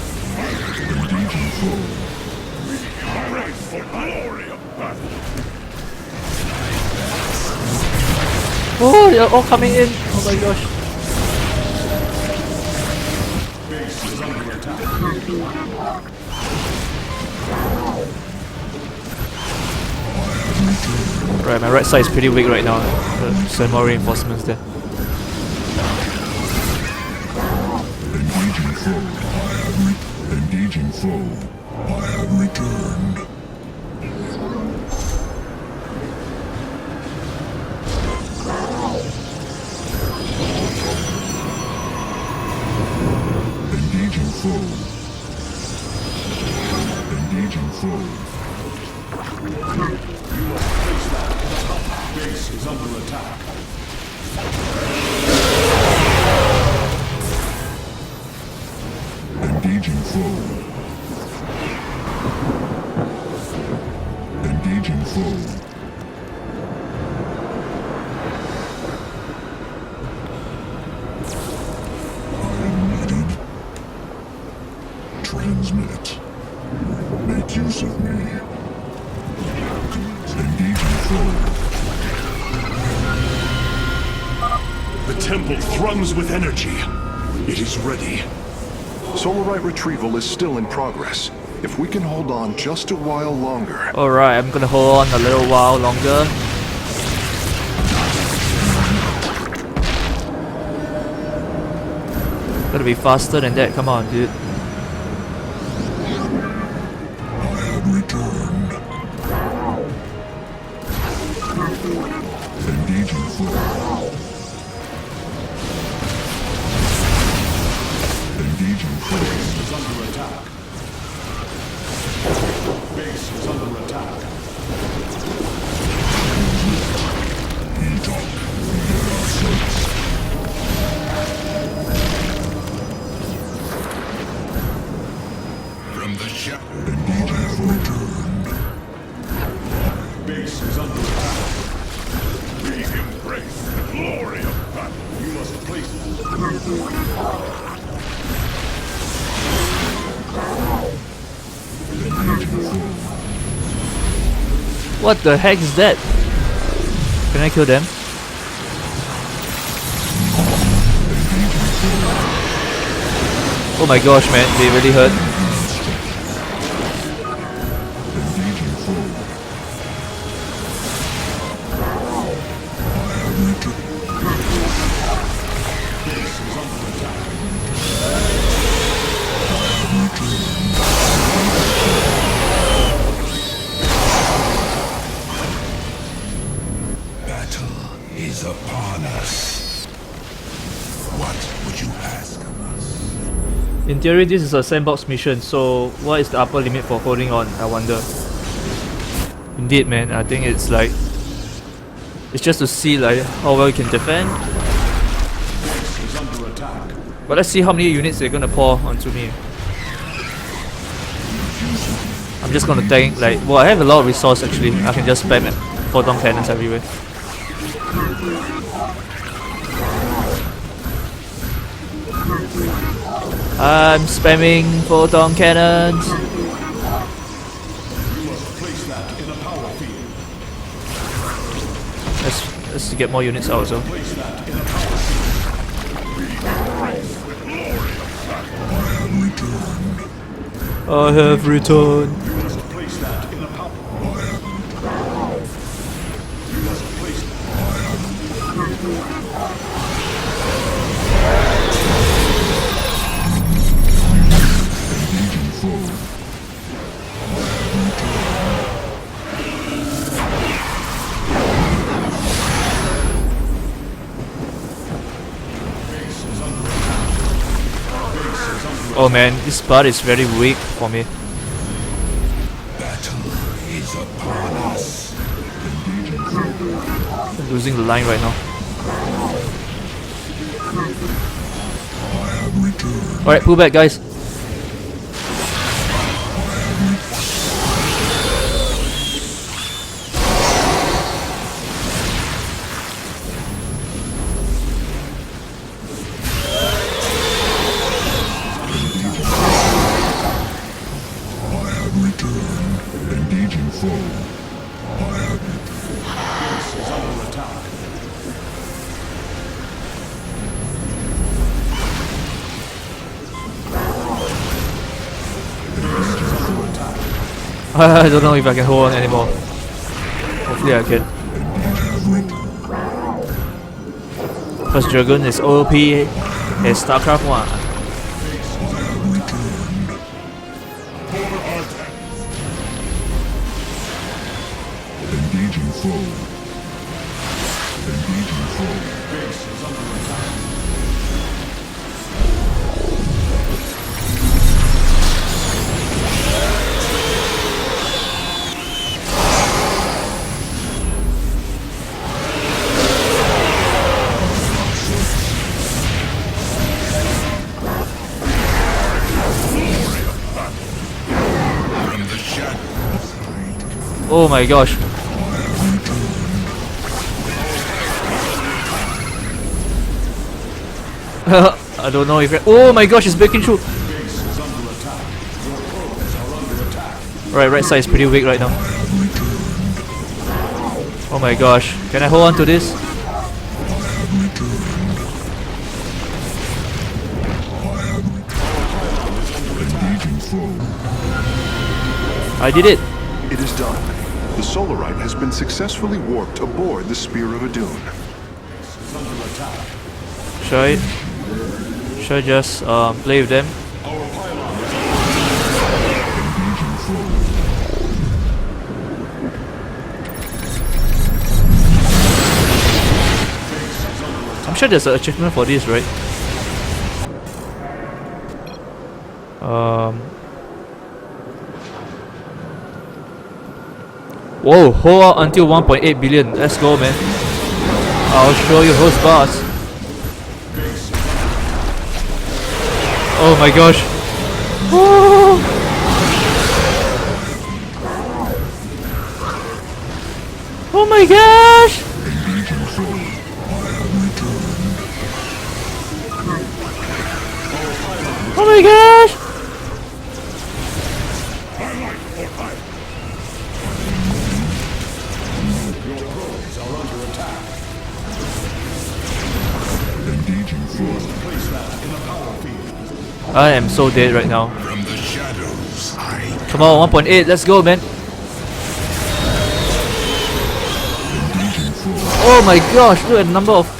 Engaging foe. Engaging foe. Embrace the glory of battle. Oh, they're all coming in. Oh my gosh. Base is under attack. Right, my right side is pretty weak right now. Send more reinforcements there. Engaging foe. Engaging foe. I have returned. Engaging foe. Engaging foe. Base is under attack. Engaging foe. Engaging foe. I am needed. Transmit. Make use of me. Engaging foe. The temple thrums with energy. It is ready. Solarite retrieval is still in progress. If we can hold on just a while longer. Alright, I'm gonna hold on a little while longer. Gotta be faster than that, come on, dude. I have returned. Engaging foe. Engaging foe. Is under attack. Base is under attack. What the heck is that? Can I kill them? Oh my gosh, man, they really hurt. Is upon us. What would you ask of us? In theory, this is a sandbox mission, so what is the upper limit for holding on, I wonder? Indeed, man, I think it's like... it's just to see like how well you can defend. But let's see how many units they're gonna pour onto me. I'm just gonna tank, like... well, I have a lot of resource actually. I can just spam photon cannons everywhere. I'm spamming photon cannons. Let's get more units out also. I have returned. Oh man, this part is very weak for me. Battle is upon us. I'm losing the line right now. Alright, pull back guys. I don't know if I can hold on anymore. Hopefully I can. First Dragon is OP as StarCraft 1. Oh my gosh. I don't know if oh my gosh, it's breaking through. Right side is pretty weak right now. Oh my gosh. Can I hold on to this? I did it. It is done. The Solarite has been successfully warped aboard the Spear of Adun. Should I just play with them? I'm sure there's an achievement for this, right? Whoa, hold out until 1.8 billion. Let's go, man. I'll show you who's boss. Oh my gosh. Oh, oh my gosh. my gosh! I am so dead right now. From the shadows, Come on, 1.8, let's go, man. Oh my gosh, look at the number of.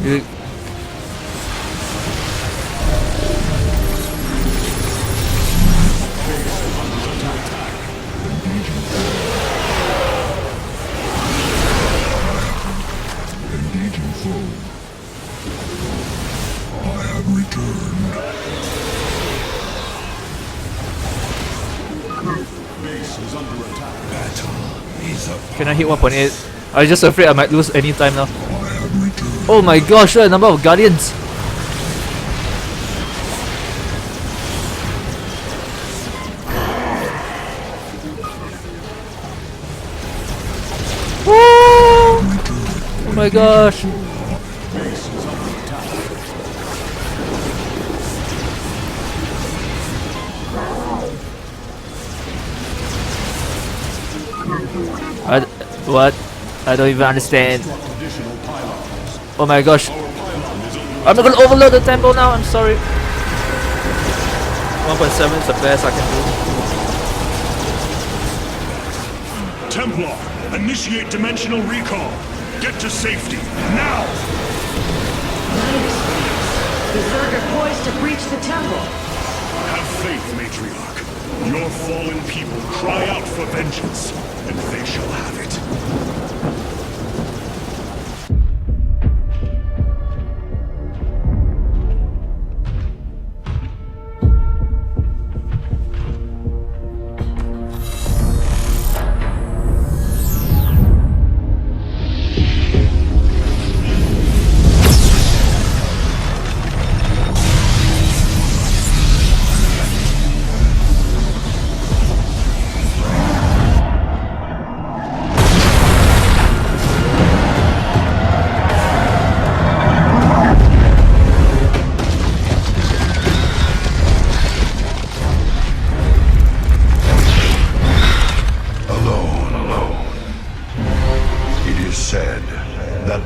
You- Can I hit 1.8? I was just afraid I might lose any time now. Oh my gosh, look at the number of guardians. Oh my gosh. What? I don't even understand. Oh my gosh. I'm not gonna overload the temple now, I'm sorry. 1.7 is the best I can do. Templar, initiate dimensional recall. Get to safety, now! The Zerg are poised to breach the temple. Have faith, Matriarch. Your fallen people cry out for vengeance, and they shall have it.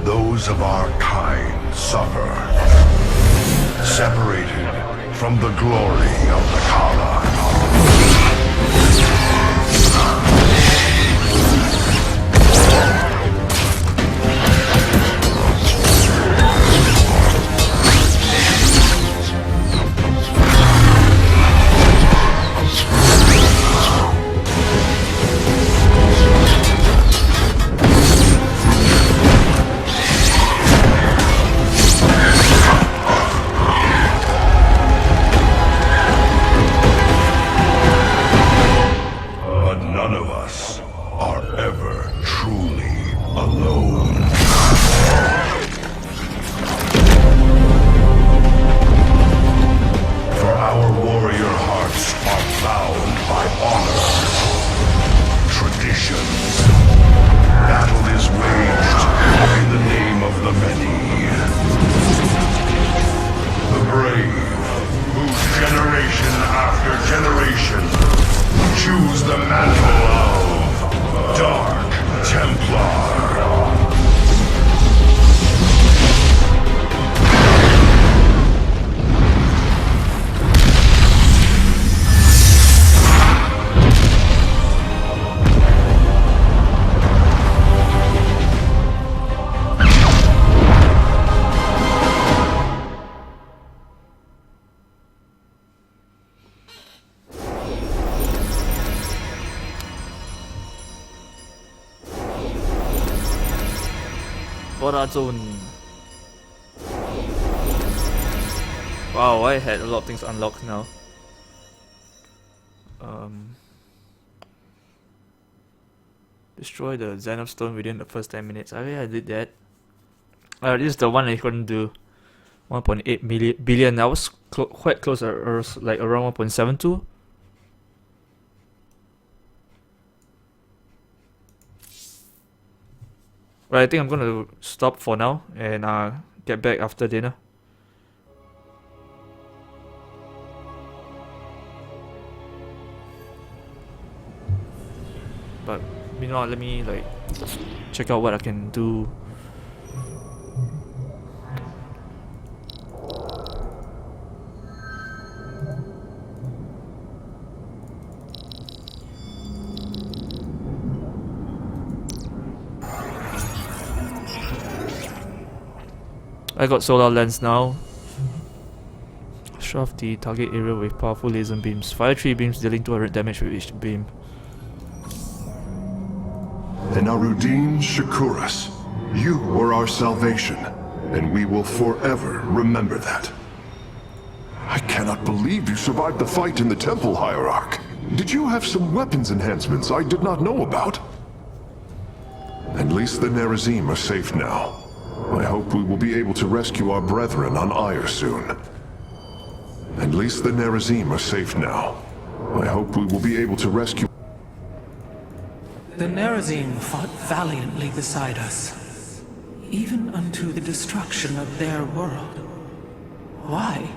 Those of our kind suffer, separated from the glory of the Kala. Zone. Wow, I had a lot of things unlocked now. Destroy the Zen of Stone within the first 10 minutes. Yeah, I did that. This is the one I couldn't do. 1.8 billion. I was quite close, like around 1.72. Right, I think I'm gonna stop for now and get back after dinner. But meanwhile, let me like check out what I can do. I got solar lens now. Shove the target area with powerful laser beams. Fire 3 beams dealing 200 damage with each beam. And Arudin Shakuras, you are our salvation, and we will forever remember that. I cannot believe you survived the fight in the Temple, Hierarch. Did you have some weapons enhancements I did not know about? At least the Nerazim are safe now. I hope we will be able to rescue our brethren on Ire soon. At least the Nerazim are safe now. I hope we will be able to rescue... The Nerazim fought valiantly beside us, even unto the destruction of their world. Why?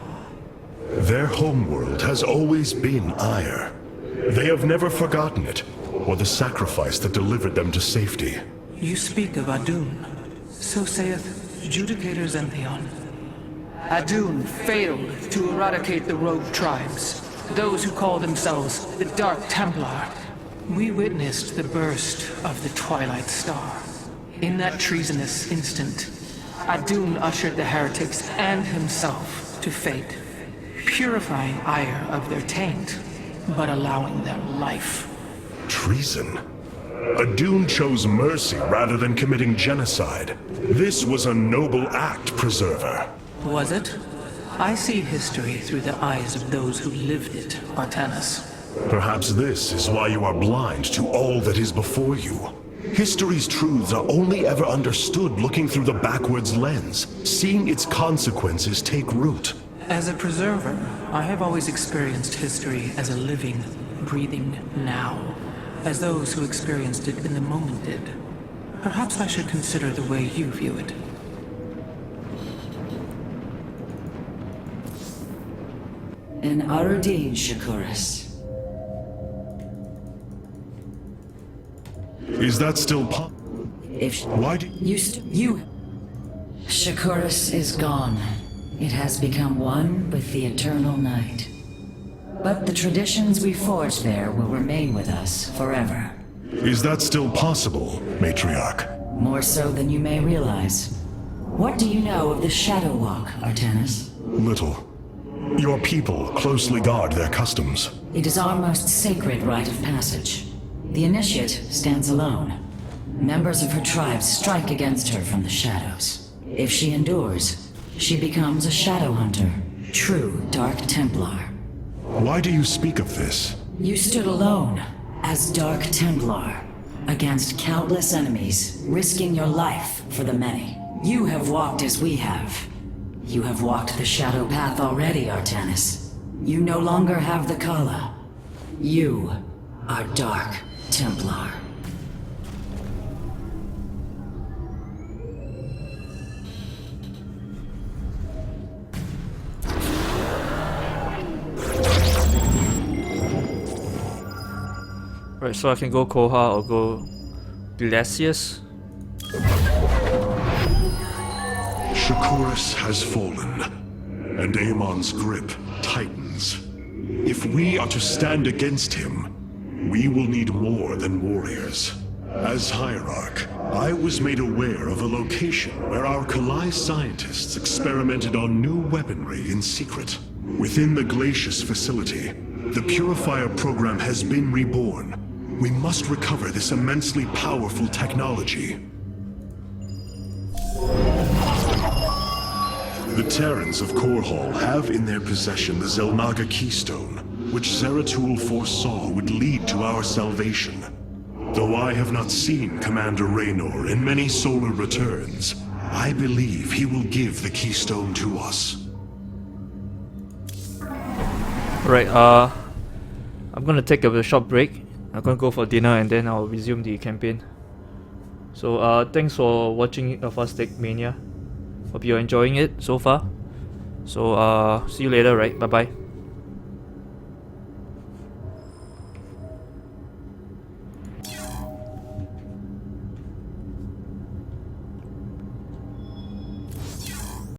Their homeworld has always been Ire. They have never forgotten it, or the sacrifice that delivered them to safety. You speak of Adun. So saith Judicator Zentheon. Adun failed to eradicate the rogue tribes, those who call themselves the Dark Templar. We witnessed the burst of the Twilight Star. In that treasonous instant, Adun ushered the heretics and himself to fate, purifying Ire of their taint, but allowing them life. Treason? Adun chose mercy rather than committing genocide. This was a noble act, Preserver. Was it? I see history through the eyes of those who lived it, Artanis. Perhaps this is why you are blind to all that is before you. History's truths are only ever understood looking through the backwards lens, seeing its consequences take root. As a preserver, I have always experienced history as a living, breathing now, as those who experienced it in the moment did. Perhaps I should consider the way you view it. An Arudin Shakuras. Is that still If Why do you Shakuras is gone. It has become one with the eternal night. But the traditions we forged there will remain with us forever. Is that still possible, Matriarch? More so than you may realize. What do you know of the Shadow Walk, Artanis? Little. Your people closely guard their customs. It is our most sacred rite of passage. The Initiate stands alone. Members of her tribe strike against her from the shadows. If she endures, she becomes a Shadow Hunter, true Dark Templar. Why do you speak of this? You stood alone, as Dark Templar, against countless enemies, risking your life for the many. You have walked as we have. You have walked the Shadow Path already, Artanis. You no longer have the Kala. You are Dark Templar. Right, so I can go Koha or go Glacius. Shakuras has fallen, and Amon's grip tightens. If we are to stand against him, we will need more than warriors. As Hierarch, I was made aware of a location where our Kalai scientists experimented on new weaponry in secret. Within the Glacius facility, the Purifier program has been reborn. We must recover this immensely powerful technology. The Terrans of Korhal have in their possession the Zelnaga Keystone, which Zeratul foresaw would lead to our salvation. Though I have not seen Commander Raynor in many solar returns, I believe he will give the Keystone to us. Right, I'm gonna take a short break. I'm gonna go for dinner and then I'll resume the campaign. So thanks for watching Fast Stick Mania. Hope you're enjoying it so far. So see you later, right? Bye bye.